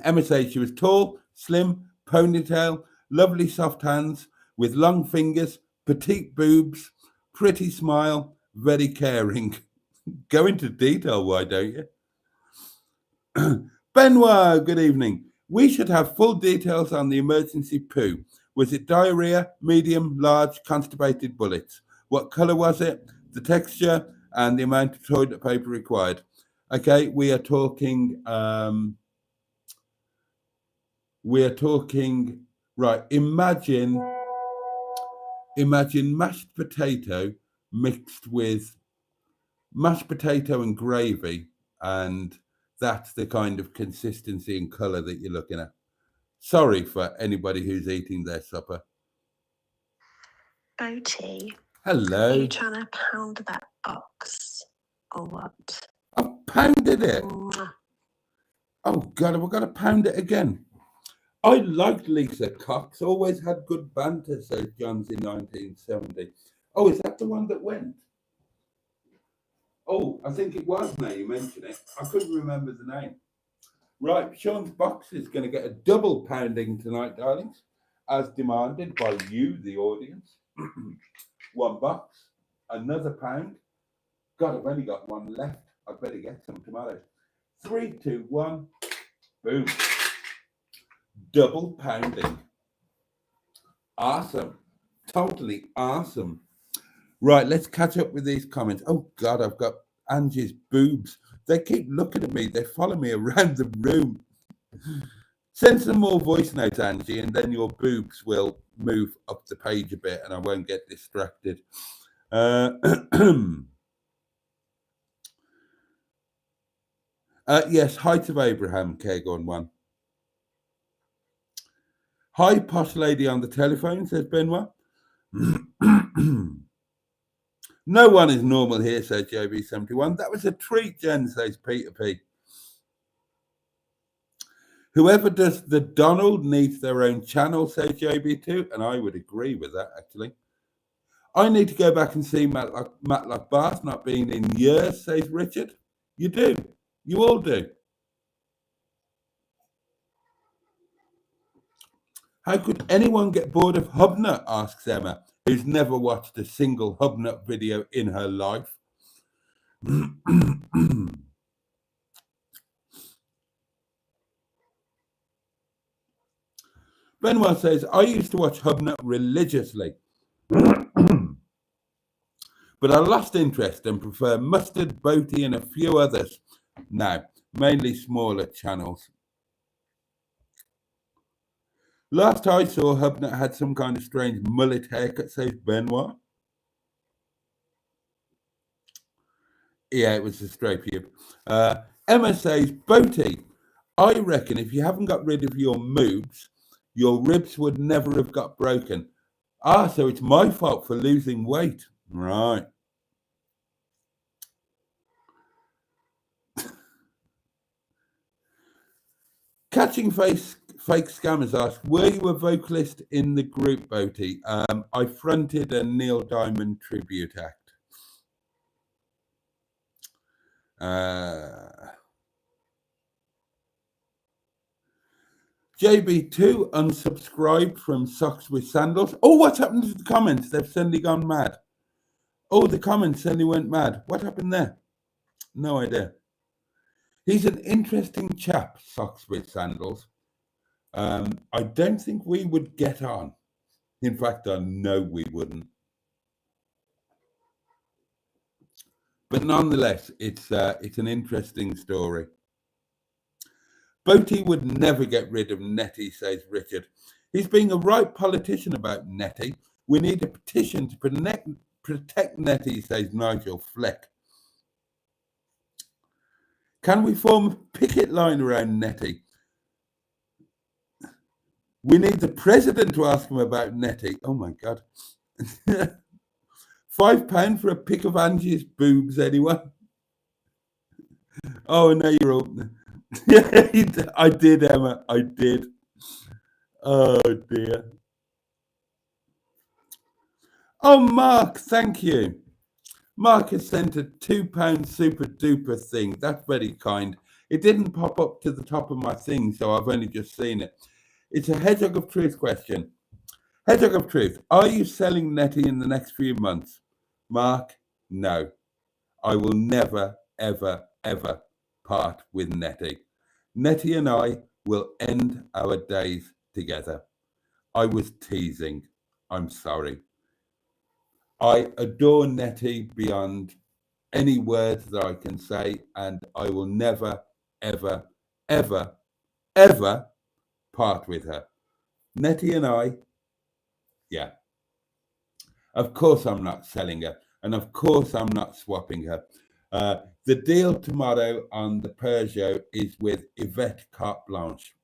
Emma says she was tall, slim, ponytail, lovely soft hands, with long fingers, petite boobs, pretty smile, very caring. Go into detail, why don't you? Benoit, good evening. We should have full details on the emergency poo. Was it diarrhea, medium, large, constipated bullets? What colour was it? The texture and the amount of toilet paper required. Okay, we are talking, right, imagine mashed potato mixed with mashed potato and gravy, and that's the kind of consistency and colour that you're looking at. Sorry for anybody who's eating their supper. Boaty. Hello. Are you trying to pound that box or what? I've pounded it. Oh, God, have I got to pound it again? I liked Lisa Cox, always had good banter, says Johns in 1970. Oh, is that the one that went? Oh, I think it was, now you mention it. I couldn't remember the name. Right, Sean's box is going to get a double pounding tonight, darlings, as demanded by you, the audience. 1 box, another pound. God, I've only got 1 left. I better get some tomorrow. 3, 2, 1. Boom. Double pounding. Awesome. Totally awesome. Right, let's catch up with these comments. Oh, God, I've got Angie's boobs. They keep looking at me. They follow me around the room. Send some more voice notes, Angie, and then your boobs will move up the page a bit and I won't get distracted. Yes, Height of Abraham, Kegon 1. Hi, posh lady on the telephone, says Benoit. No one is normal here, says JB71. That was a treat, Jen, says Peter P. Whoever does the Donald needs their own channel, says JB2, and I would agree with that, actually. I need to go back and see Matlock Bath, not been in years, says Richard. You do. You all do. How could anyone get bored of Hubnut, asks Emma, who's never watched a single Hubnut video in her life. Benoit says, I used to watch Hubnut religiously, but I lost interest and prefer Mustard, Boaty, and a few others now, mainly smaller channels. Last I saw, Hubnut had some kind of strange mullet haircut, says Benoit. Yeah, it was a straight pube. Emma says, Boaty, I reckon if you haven't got rid of your moobs, your ribs would never have got broken. Ah, so it's my fault for losing weight. Right. Catching Fake Scammers asks, were you a vocalist in the group, Boaty? I fronted a Neil Diamond tribute act. JB2 unsubscribed from Socks with Sandals. Oh, what's happened to the comments? They've suddenly gone mad. Oh, the comments suddenly went mad. What happened there? No idea. He's an interesting chap, Socks with Sandals. I don't think we would get on. In fact, I know we wouldn't. But nonetheless, it's an interesting story. Boaty would never get rid of Nettie, says Richard. He's being a right politician about Nettie. We need a petition to protect Nettie, says Nigel Fleck. Can we form a picket line around Nettie? We need the president to ask him about Nettie. Oh, my God. £5 for a pic of Angie's boobs, anyone? Oh, no, you're all... I did, Emma. I did. Oh, dear. Oh, Mark, thank you. Mark has sent a £2 super duper thing. That's very kind. It didn't pop up to the top of my thing, so I've only just seen it. It's a Hedgehog of Truth question. Hedgehog of Truth, are you selling Nettie in the next few months? Mark, no. I will never, ever, ever part with Nettie. Nettie and I will end our days together. I was teasing. I'm sorry. I adore Nettie beyond any words that I can say, and I will never, ever, ever, ever part with her. Nettie and I, yeah. Of course I'm not selling her, and of course I'm not swapping her. The deal tomorrow on the Peugeot is with Yvette Carte Blanche.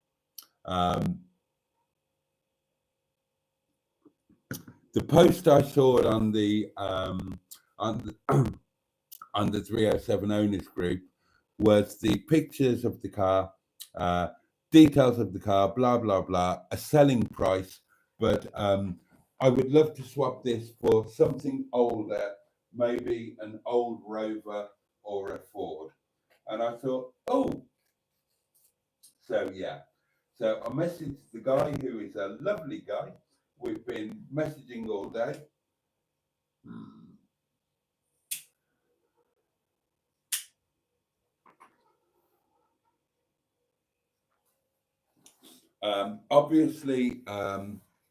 The post I saw on the 307 owners group was the pictures of the car, details of the car, blah blah blah, a selling price. But I would love to swap this for something older, maybe an old Rover or a Ford. And I thought, oh, so yeah. So I messaged the guy, who is a lovely guy. We've been messaging all day. Obviously,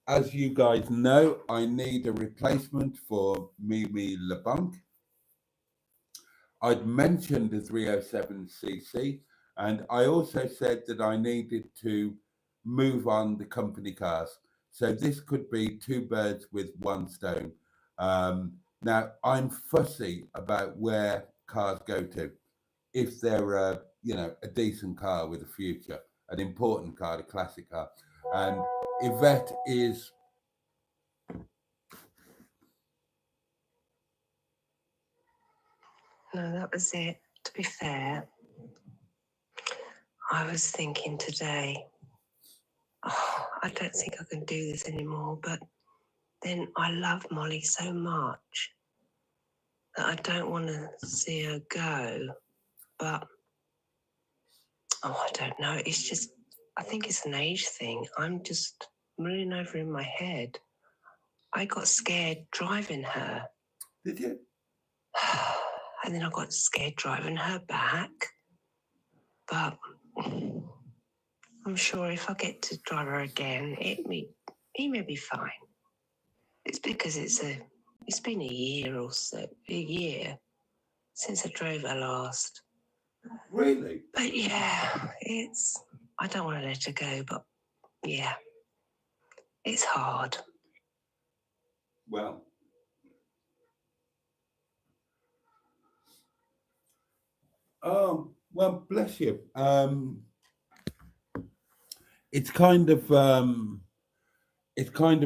as you guys know, I need a replacement for Mimi LeBlanc. I'd mentioned the 307cc, and I also said that I needed to move on the company cars. So this could be two birds with one stone. Now, I'm fussy about where cars go to. If they're a decent car with a future, an important car, a classic car. And Yvette is... No, that was it. To be fair, I was thinking today, I don't think I can do this anymore, but then I love Molly so much that I don't want to see her go. But, I don't know. It's just, I think it's an age thing. I'm just running over in my head. I got scared driving her. Did you? And then I got scared driving her back. But I'm sure if I get to drive her again, he may be fine. It's because it's been a year or so, since I drove her last. Really? But yeah, I don't want to let her go, but yeah, it's hard. Well, well, bless you. It's kind of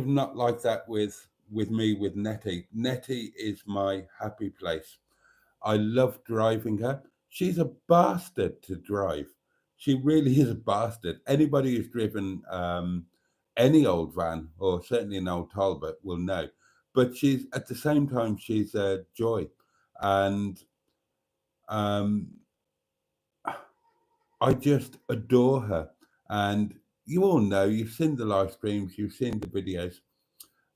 not like that with me with Nettie. Nettie is my happy place. I love driving her. She's a bastard to drive. She really is a bastard. Anybody who's driven any old van, or certainly an old Talbot, will know. But she's, at the same time, she's a joy. And I just adore her. And you all know, you've seen the live streams, you've seen the videos.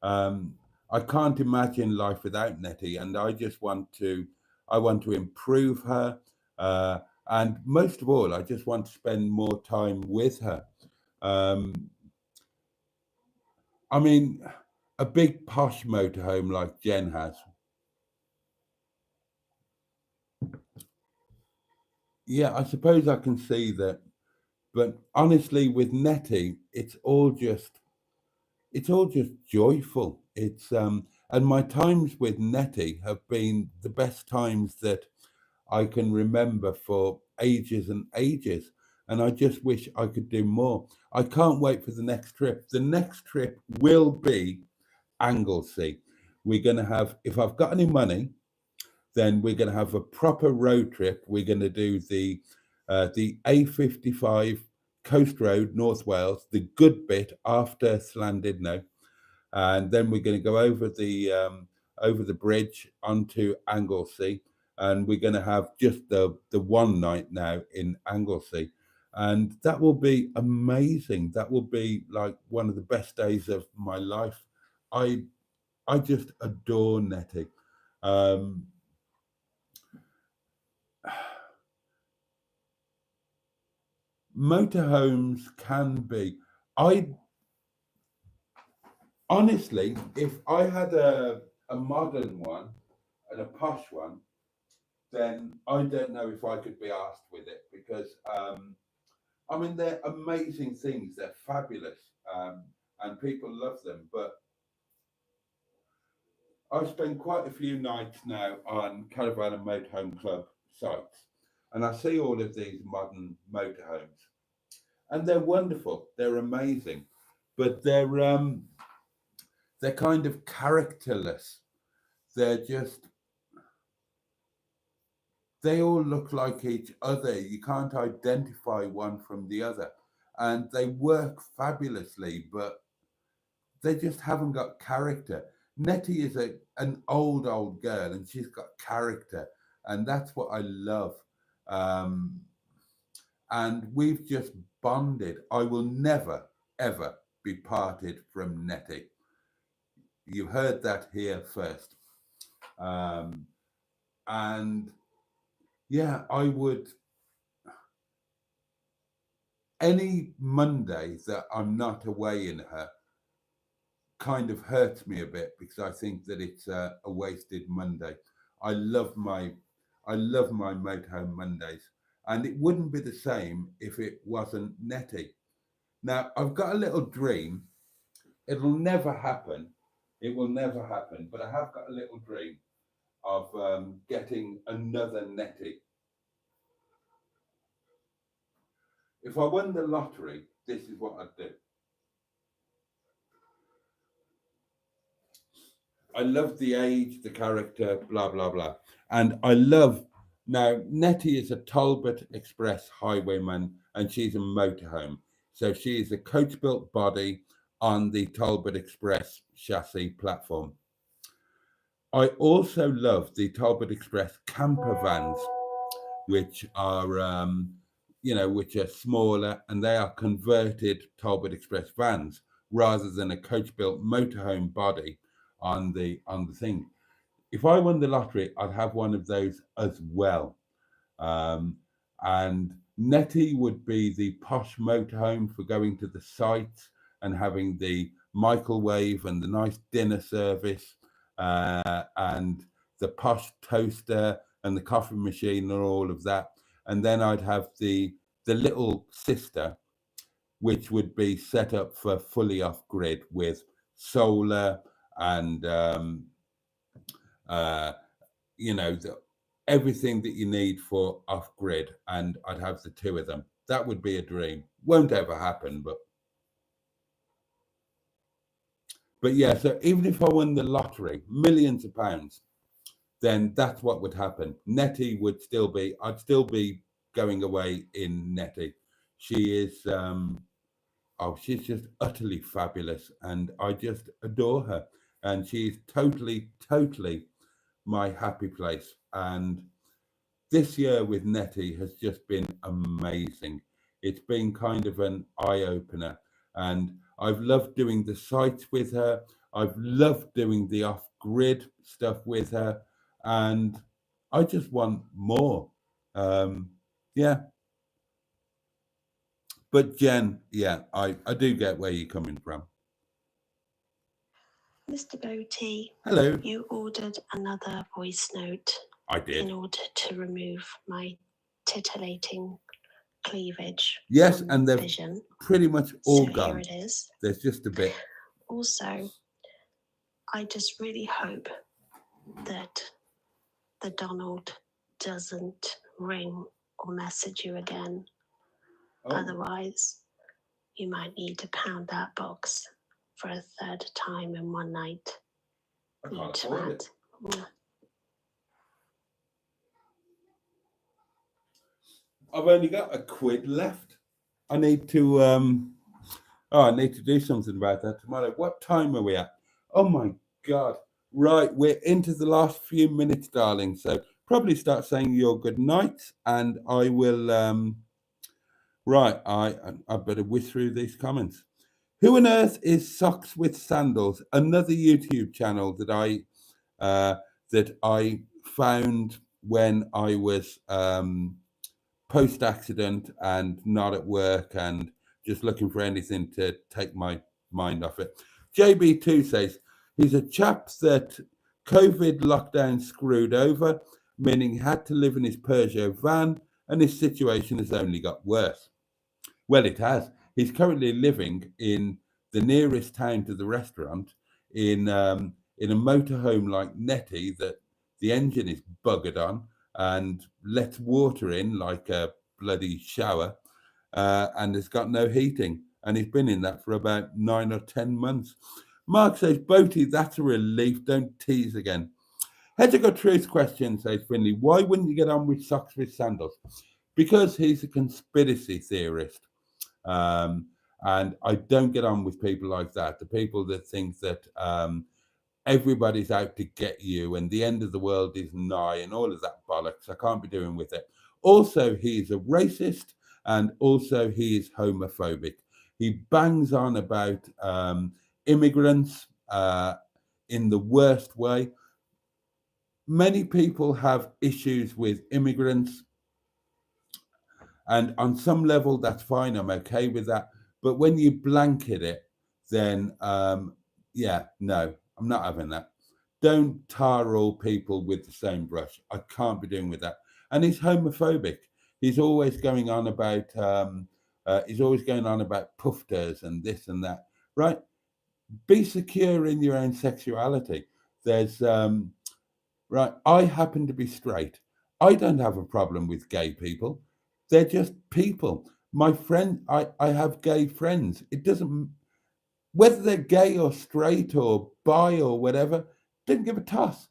I can't imagine life without Nettie, and I want to improve her. And most of all, I just want to spend more time with her. I mean, a big posh motorhome like Jen has. Yeah, I suppose I can see that. But honestly, with Nettie, it's all just joyful. It's and my times with Nettie have been the best times that I can remember for ages and ages. And I just wish I could do more. I can't wait for the next trip. The next trip will be Anglesey. We're going to have, if I've got any money, then we're going to have a proper road trip. We're going to do the A55 Coast Road, North Wales, the good bit after Llandudno, and then we're going to go over the bridge onto Anglesey, and we're going to have just the one night now in Anglesey, and that will be amazing. That will be like one of the best days of my life. I just adore Nettie. Motorhomes can be. Honestly, if I had a modern one and a posh one, then I don't know if I could be asked with it, because I mean, they're amazing things. They're fabulous, and people love them. But I've spent quite a few nights now on Caravan and Motorhome Club sites, and I see all of these modern motorhomes, and they're wonderful. They're amazing, but they're kind of characterless. They all look like each other. You can't identify one from the other, and they work fabulously, but they just haven't got character. Nettie is an old girl, and she's got character, and that's what I love. And we've just bonded. I will never, ever be parted from Nettie. You heard that here first. And yeah, I would, any Monday that I'm not away in her kind of hurts me a bit, because I think that it's a wasted Monday. I love my motorhome Mondays, and it wouldn't be the same if it wasn't Nettie. Now, I've got a little dream. It'll never happen. It will never happen, but I have got a little dream of getting another Nettie. If I won the lottery, this is what I'd do. I love the age, the character, blah, blah, blah. And I love, now, Nettie is a Talbot Express highwayman, and she's a motorhome. So she is a coach-built body on the Talbot Express chassis platform. I also love the Talbot Express camper vans, which are, which are smaller, and they are converted Talbot Express vans rather than a coach-built motorhome body on the thing. If I won the lottery, I'd have one of those as well. And Nettie would be the posh motorhome for going to the sites and having the microwave and the nice dinner service, and the posh toaster and the coffee machine and all of that. And then I'd have the little sister, which would be set up for fully off grid with solar and everything that you need for off grid. And I'd have the two of them. That would be a dream. Won't ever happen, but yeah. So even if I won the lottery, millions of pounds, then that's what would happen. Nettie would still be, I'd still be going away in Nettie. She is, she's just utterly fabulous, and I just adore her. And she's totally, totally my happy place. And this year with Nettie has just been amazing. It's been kind of an eye-opener, and I've loved doing the sites with her. I've loved doing the off-grid stuff with her, and I just want more. Yeah. But Jen, yeah, I do get where you're coming from. Mr. Boaty. Hello. You ordered another voice note. I did. In order to remove my titillating cleavage. Yes, and they've vision. Pretty much all so gone. Here it is. There's just a bit. Also, I just really hope that the Donald doesn't ring or message you again. Oh. Otherwise, you might need to pound that box for a third time in one night. I can't afford it. Yeah. I've only got £1 left. I need to I need to do something about that tomorrow. What time are we at? Oh my God. Right, we're into the last few minutes, darling. So probably start saying your good night, and I will right, I better whiz through these comments. Who on earth is Socks with Sandals? Another YouTube channel that I found when I was post-accident and not at work and just looking for anything to take my mind off it. JB2 says he's a chap that COVID lockdown screwed over, meaning he had to live in his Peugeot van, and his situation has only got worse. Well, it has. He's currently living in the nearest town to the restaurant in a motorhome like Nettie that the engine is buggered on and lets water in like a bloody shower, and has got no heating. And he's been in that for about 9 or 10 months. Mark says, Boaty, that's a relief. Don't tease again. Hedgehog Truth question, says Finley, why wouldn't you get on with Socks with Sandals? Because he's a conspiracy theorist. And I don't get on with people like that. The people that think that everybody's out to get you and the end of the world is nigh and all of that bollocks. I can't be doing with it. Also, he's a racist, and also he is homophobic. He bangs on about immigrants in the worst way. many people have issues with immigrants, and on some level, that's fine. I'm okay with that. But when you blanket it, then yeah, no, I'm not having that. Don't tar all people with the same brush. I can't be doing with that. And he's homophobic. He's always going on about pufters and this and that. Right? Be secure in your own sexuality. There's right. I happen to be straight. I don't have a problem with gay people. They're just people. My friend, I have gay friends. It doesn't, whether they're gay or straight or bi or whatever, don't give a toss.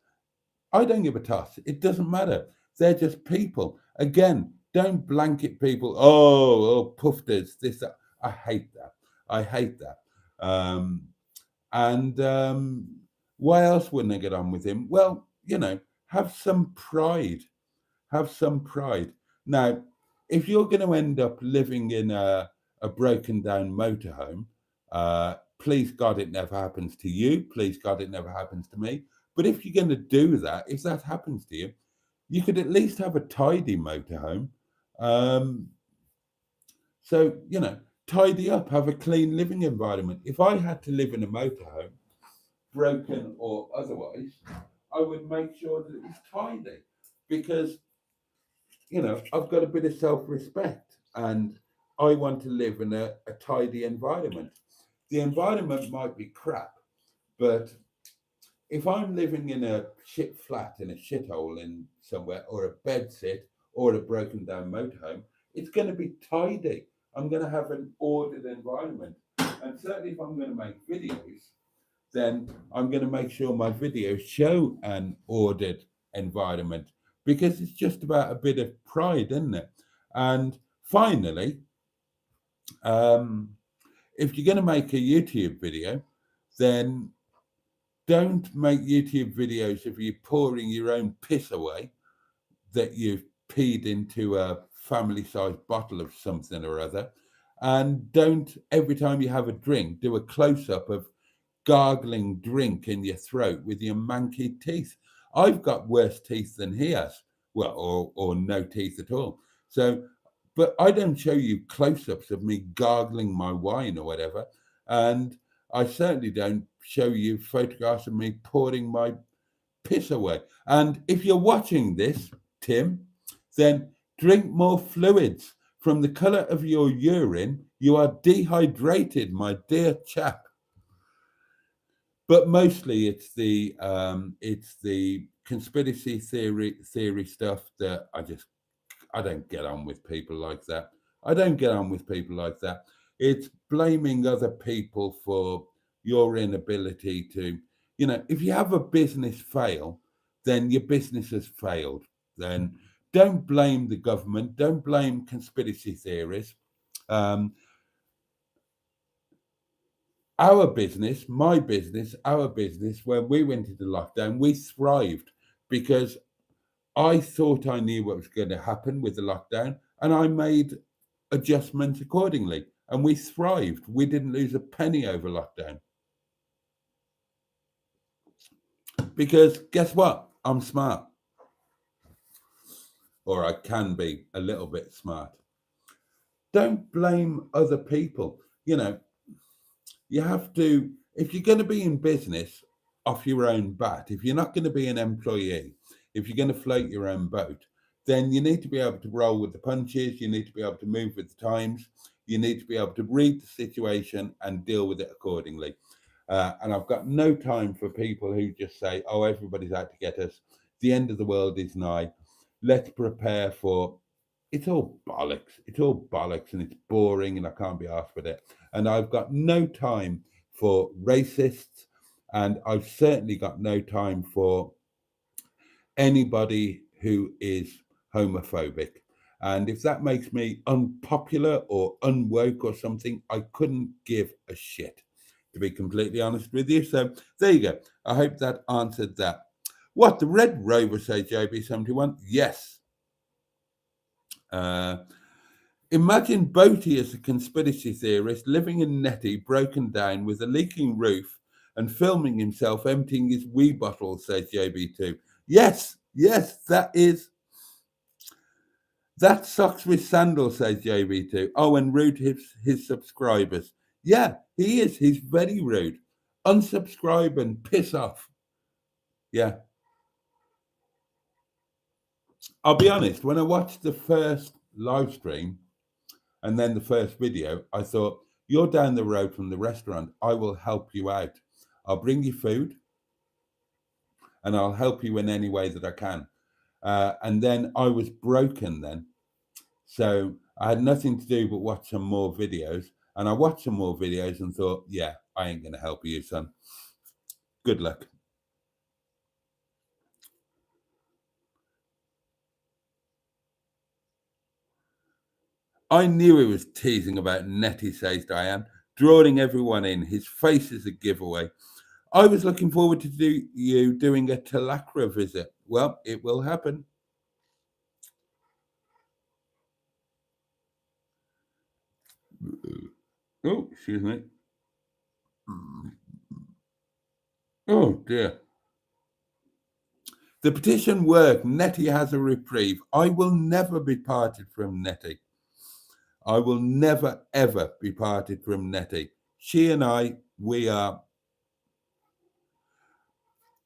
I don't give a toss. It doesn't matter. They're just people. Again, don't blanket people. Oh, pufters, this, that. I hate that. I hate that. Why else wouldn't I get on with him? Well, have some pride. Have some pride. Now, if you're going to end up living in a broken down motorhome, please God, it never happens to you. Please God, it never happens to me. But if you're going to do that, if that happens to you, you could at least have a tidy motorhome. So, tidy up, have a clean living environment. If I had to live in a motorhome, broken or otherwise, I would make sure that it was tidy, because I've got a bit of self-respect and I want to live in a tidy environment. The environment might be crap, but if I'm living in a shit flat in a shithole in somewhere, or a bed sit, or a broken down motorhome, it's going to be tidy. I'm going to have an ordered environment. And certainly if I'm going to make videos, then I'm going to make sure my videos show an ordered environment, because it's just about a bit of pride, isn't it? And finally, if you're going to make a YouTube video, then don't make YouTube videos of you pouring your own piss away that you've peed into a family-sized bottle of something or other. And don't, every time you have a drink, do a close-up of gargling drink in your throat with your manky teeth. I've got worse teeth than he has, well, or no teeth at all. So, but I don't show you close-ups of me gargling my wine or whatever, and I certainly don't show you photographs of me pouring my piss away. And if you're watching this, Tim, then drink more fluids. From the colour of your urine, you are dehydrated, my dear chap. But mostly it's the conspiracy theory stuff that I don't get on with people like that. I don't get on with people like that. It's blaming other people for your inability to, if you have a business fail, then your business has failed. Then don't blame the government. Don't blame conspiracy theories. Our business, my business, our business, when we went into lockdown, we thrived because I thought I knew what was going to happen with the lockdown, and I made adjustments accordingly, and we thrived. We didn't lose a penny over lockdown. Because guess what? I'm smart. Or I can be a little bit smart. Don't blame other people. You have to, if you're going to be in business off your own bat, if you're not going to be an employee, if you're going to float your own boat, then you need to be able to roll with the punches. You need to be able to move with the times. You need to be able to read the situation and deal with it accordingly. And I've got no time for people who just say, oh, everybody's out to get us. The end of the world is nigh. Let's prepare for, it's all bollocks. It's all bollocks, and it's boring, and I can't be arsed with it. And I've got no time for racists, and I've certainly got no time for anybody who is homophobic. And if that makes me unpopular or unwoke or something, I couldn't give a shit, to be completely honest with you. So there you go. I hope that answered that. What, the Red Rover, says JB71? Yes. Imagine Boaty as a conspiracy theorist living in Netty, broken down with a leaking roof and filming himself emptying his wee bottle, says JB2. Yes, that socks with sandals, says JB2. Oh, and rude his subscribers. Yeah, he is. He's very rude. Unsubscribe and piss off. Yeah. I'll be honest, when I watched the first live stream and then the first video, I thought, you're down the road from the restaurant. I will help you out. I'll bring you food and I'll help you in any way that I can. And then I was broken then. So I had nothing to do but watch some more videos. And I watched some more videos and thought, yeah, I ain't going to help you, son. Good luck. I knew he was teasing about Nettie, says Diane, drawing everyone in. His face is a giveaway. I was looking forward to you doing a Talacra visit. Well, it will happen. Oh, excuse me. Oh, dear. The petition worked. Nettie has a reprieve. I will never be parted from Nettie. I will never, ever be parted from Nettie. She and I, we are...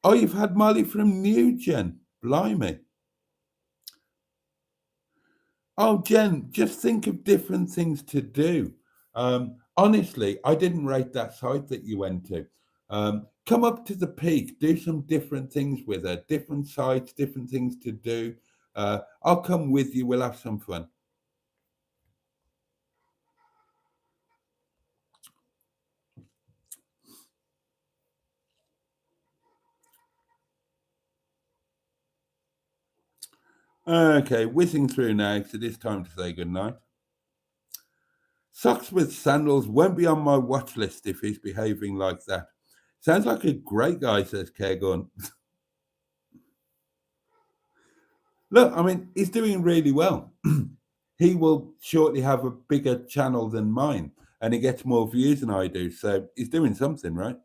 Oh, you've had Molly from New Jen. Blimey. Oh, Jen, just think of different things to do. Honestly, I didn't rate that site that you went to. Come up to the peak, do some different things with her, different sites, different things to do. I'll come with you. We'll have some fun. Okay, whizzing through now because it is time to say goodnight. Socks with sandals won't be on my watch list if he's behaving like that. Sounds like a great guy, says Cairgun. Look, I mean, he's doing really well. He will shortly have a bigger channel than mine, and he gets more views than I do. So he's doing something, right?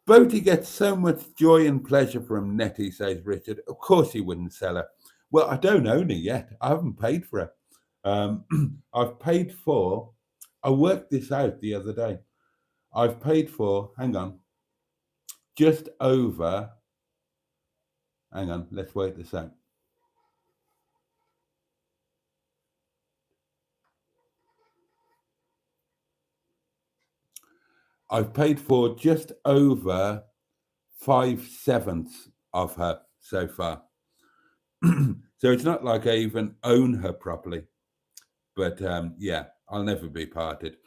Boaty gets so much joy and pleasure from Nettie, says Richard. Of course he wouldn't sell her. Well, I don't own her yet. I haven't paid for her. I've paid for, I worked this out the other day. I've paid for, hang on, just over, hang on, let's work this out. I've paid for just over 5/7 of her so far. So it's not like I even own her properly. But yeah, I'll never be parted.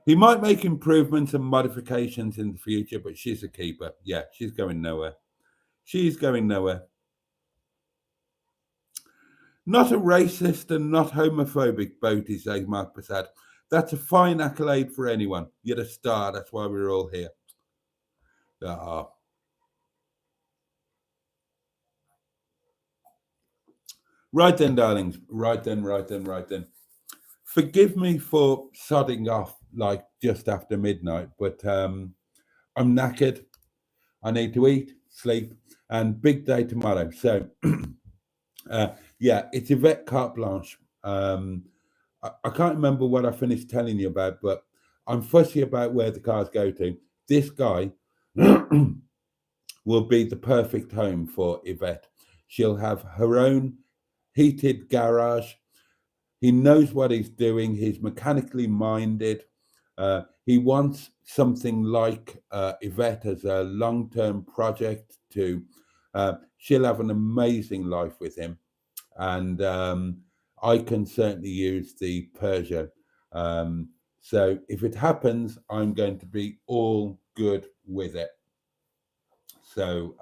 He might make improvements and modifications in the future, but she's a keeper. Yeah, she's going nowhere. She's going nowhere. Not a racist and not homophobic, Boaty, says Mark Prasad. That's a fine accolade for anyone. You're a star. That's why we're all here. Right then, darlings. Right then. Forgive me for sodding off like just after midnight, but I'm knackered. I need to eat, sleep, and big day tomorrow. So, yeah, it's Yvette Carte Blanche. I can't remember what I finished telling you about, but I'm fussy about where the cars go to. This guy will be the perfect home for Yvette. She'll have her own heated garage. He knows what he's doing. He's mechanically minded. He wants something like Yvette as a long-term project to, she'll have an amazing life with him. And I can certainly use the Peugeot. So if it happens, I'm going to be all good with it. So,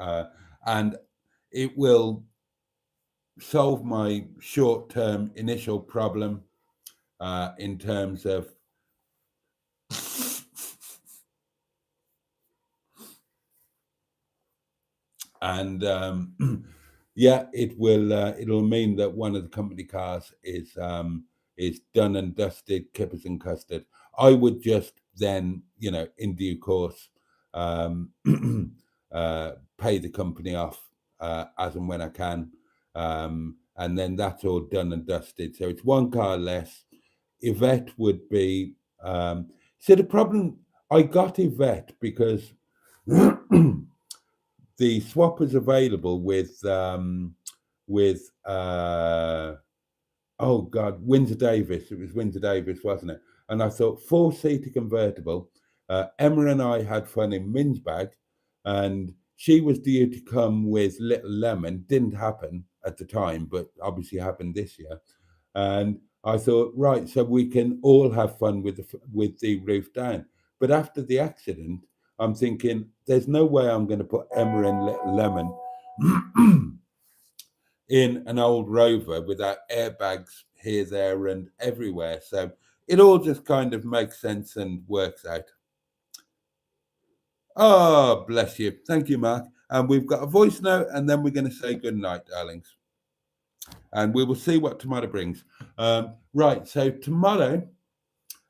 and it will solve my short-term initial problem in terms of and yeah, it'll mean that one of the company cars is done and dusted, kippers and custard. I would just then, in due course, pay the company off as and when I can, and then that's all done and dusted. So it's one car less. Yvette would be. So the problem, I got Yvette because the swap was available with oh God, Windsor Davis. It was Windsor Davis, wasn't it? And I thought 4-seater convertible. Emma and I had fun in Min's bag, and she was due to come with Little Lemon. Didn't happen at the time, but obviously happened this year. And I thought, right, so we can all have fun with the roof down. But after the accident, I'm thinking, there's no way I'm going to put Emma and Little Lemon in an old Rover without airbags here, there, and everywhere. So it all just kind of makes sense and works out. Oh, bless you. Thank you, Mark. And we've got a voice note, and then we're going to say good night, darlings. And we will see what tomorrow brings. Right, so tomorrow,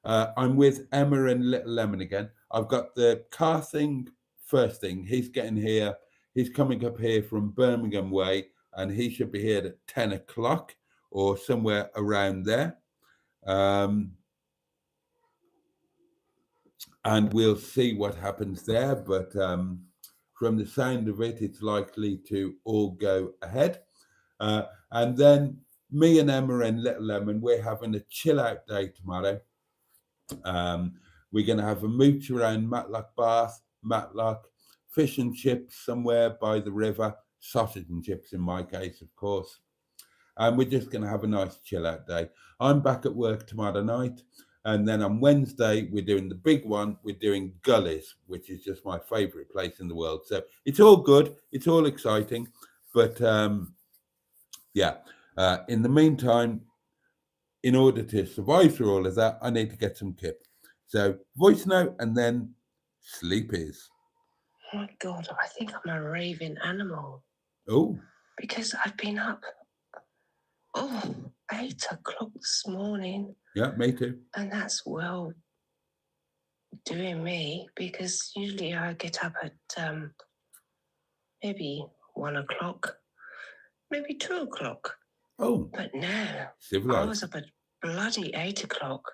I'm with Emma and Little Lemon again. I've got the car thing first thing. He's getting here. He's coming up here from Birmingham way, and he should be here at 10 o'clock or somewhere around there. And we'll see what happens there. But from the sound of it, it's likely to all go ahead. And then me and Emma and Little Lemon, we're having a chill out day tomorrow. We're going to have a mooch around Matlock Bath, Matlock, fish and chips somewhere by the river, sausage and chips in my case, of course. And we're just going to have a nice chill out day. I'm back at work tomorrow night. And then on Wednesday, we're doing the big one. We're doing Gullies, which is just my favorite place in the world. So it's all good. It's all exciting. But yeah, in the meantime, in order to survive through all of that, I need to get some kip. So voice note and then sleep is. Oh my God, I think I'm a raving animal. Oh. Because I've been up 8 o'clock this morning. Yeah, me too. And that's well doing me, because usually I get up at maybe 1 o'clock, maybe 2 o'clock. Oh. But no, civilized. I was up at bloody 8 o'clock.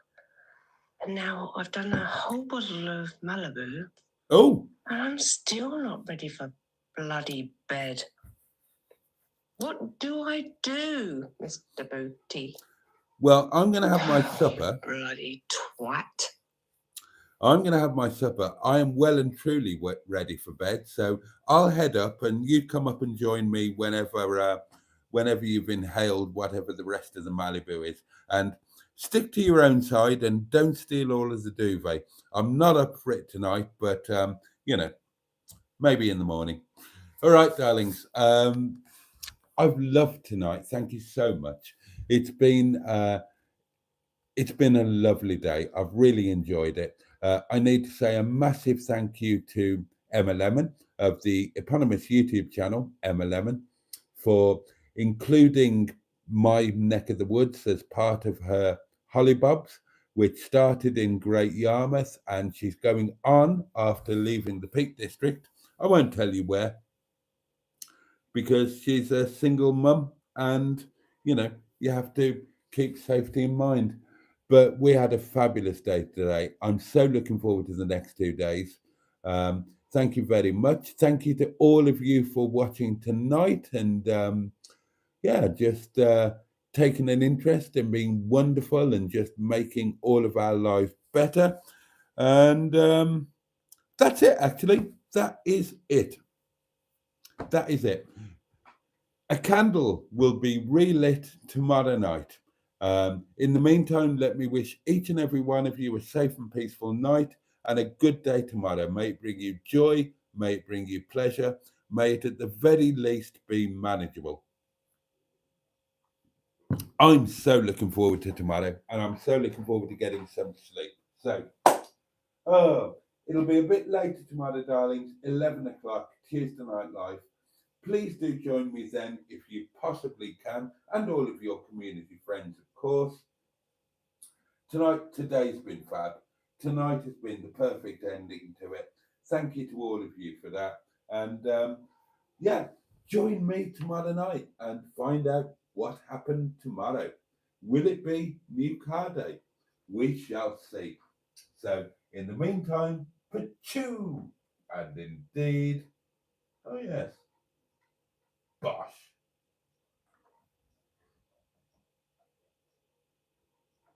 And now I've done a whole bottle of Malibu. Oh. And I'm still not ready for bloody bed. What do I do, Mr. Boaty? Well, I'm going to have my supper. Bloody twat. I'm going to have my supper. I am well and truly ready for bed. So I'll head up and you come up and join me whenever you've inhaled whatever the rest of the Malibu is. And stick to your own side and don't steal all of the duvet. I'm not up for it tonight, but, maybe in the morning. All right, darlings. I've loved tonight. Thank you so much. It's been a lovely day. I've really enjoyed it. I need to say a massive thank you to Emma Lemon of the eponymous YouTube channel, Emma Lemon, for including my neck of the woods as part of her Hollybobs, which started in Great Yarmouth, and she's going on after leaving the Peak District. I won't tell you where, because she's a single mum and, you have to keep safety in mind. But we had a fabulous day today. I'm so looking forward to the next 2 days. Thank you very much. Thank you to all of you for watching tonight and, just taking an interest in being wonderful and just making all of our lives better. And that's it, actually. That is it. That is it. A candle will be relit tomorrow night. In the meantime, let me wish each and every one of you a safe and peaceful night and a good day tomorrow. May it bring you joy, may it bring you pleasure, may it at the very least be manageable. I'm so looking forward to tomorrow, and I'm so looking forward to getting some sleep. So, it'll be a bit later tomorrow, darlings, 11 o'clock, Tuesday Night Live. Please do join me then if you possibly can, and all of your community friends, of course. Today's been fab. Tonight has been the perfect ending to it. Thank you to all of you for that. And join me tomorrow night and find out what happened tomorrow. Will it be new car day? We shall see. So in the meantime, pachoo! And indeed, oh yes, bosh.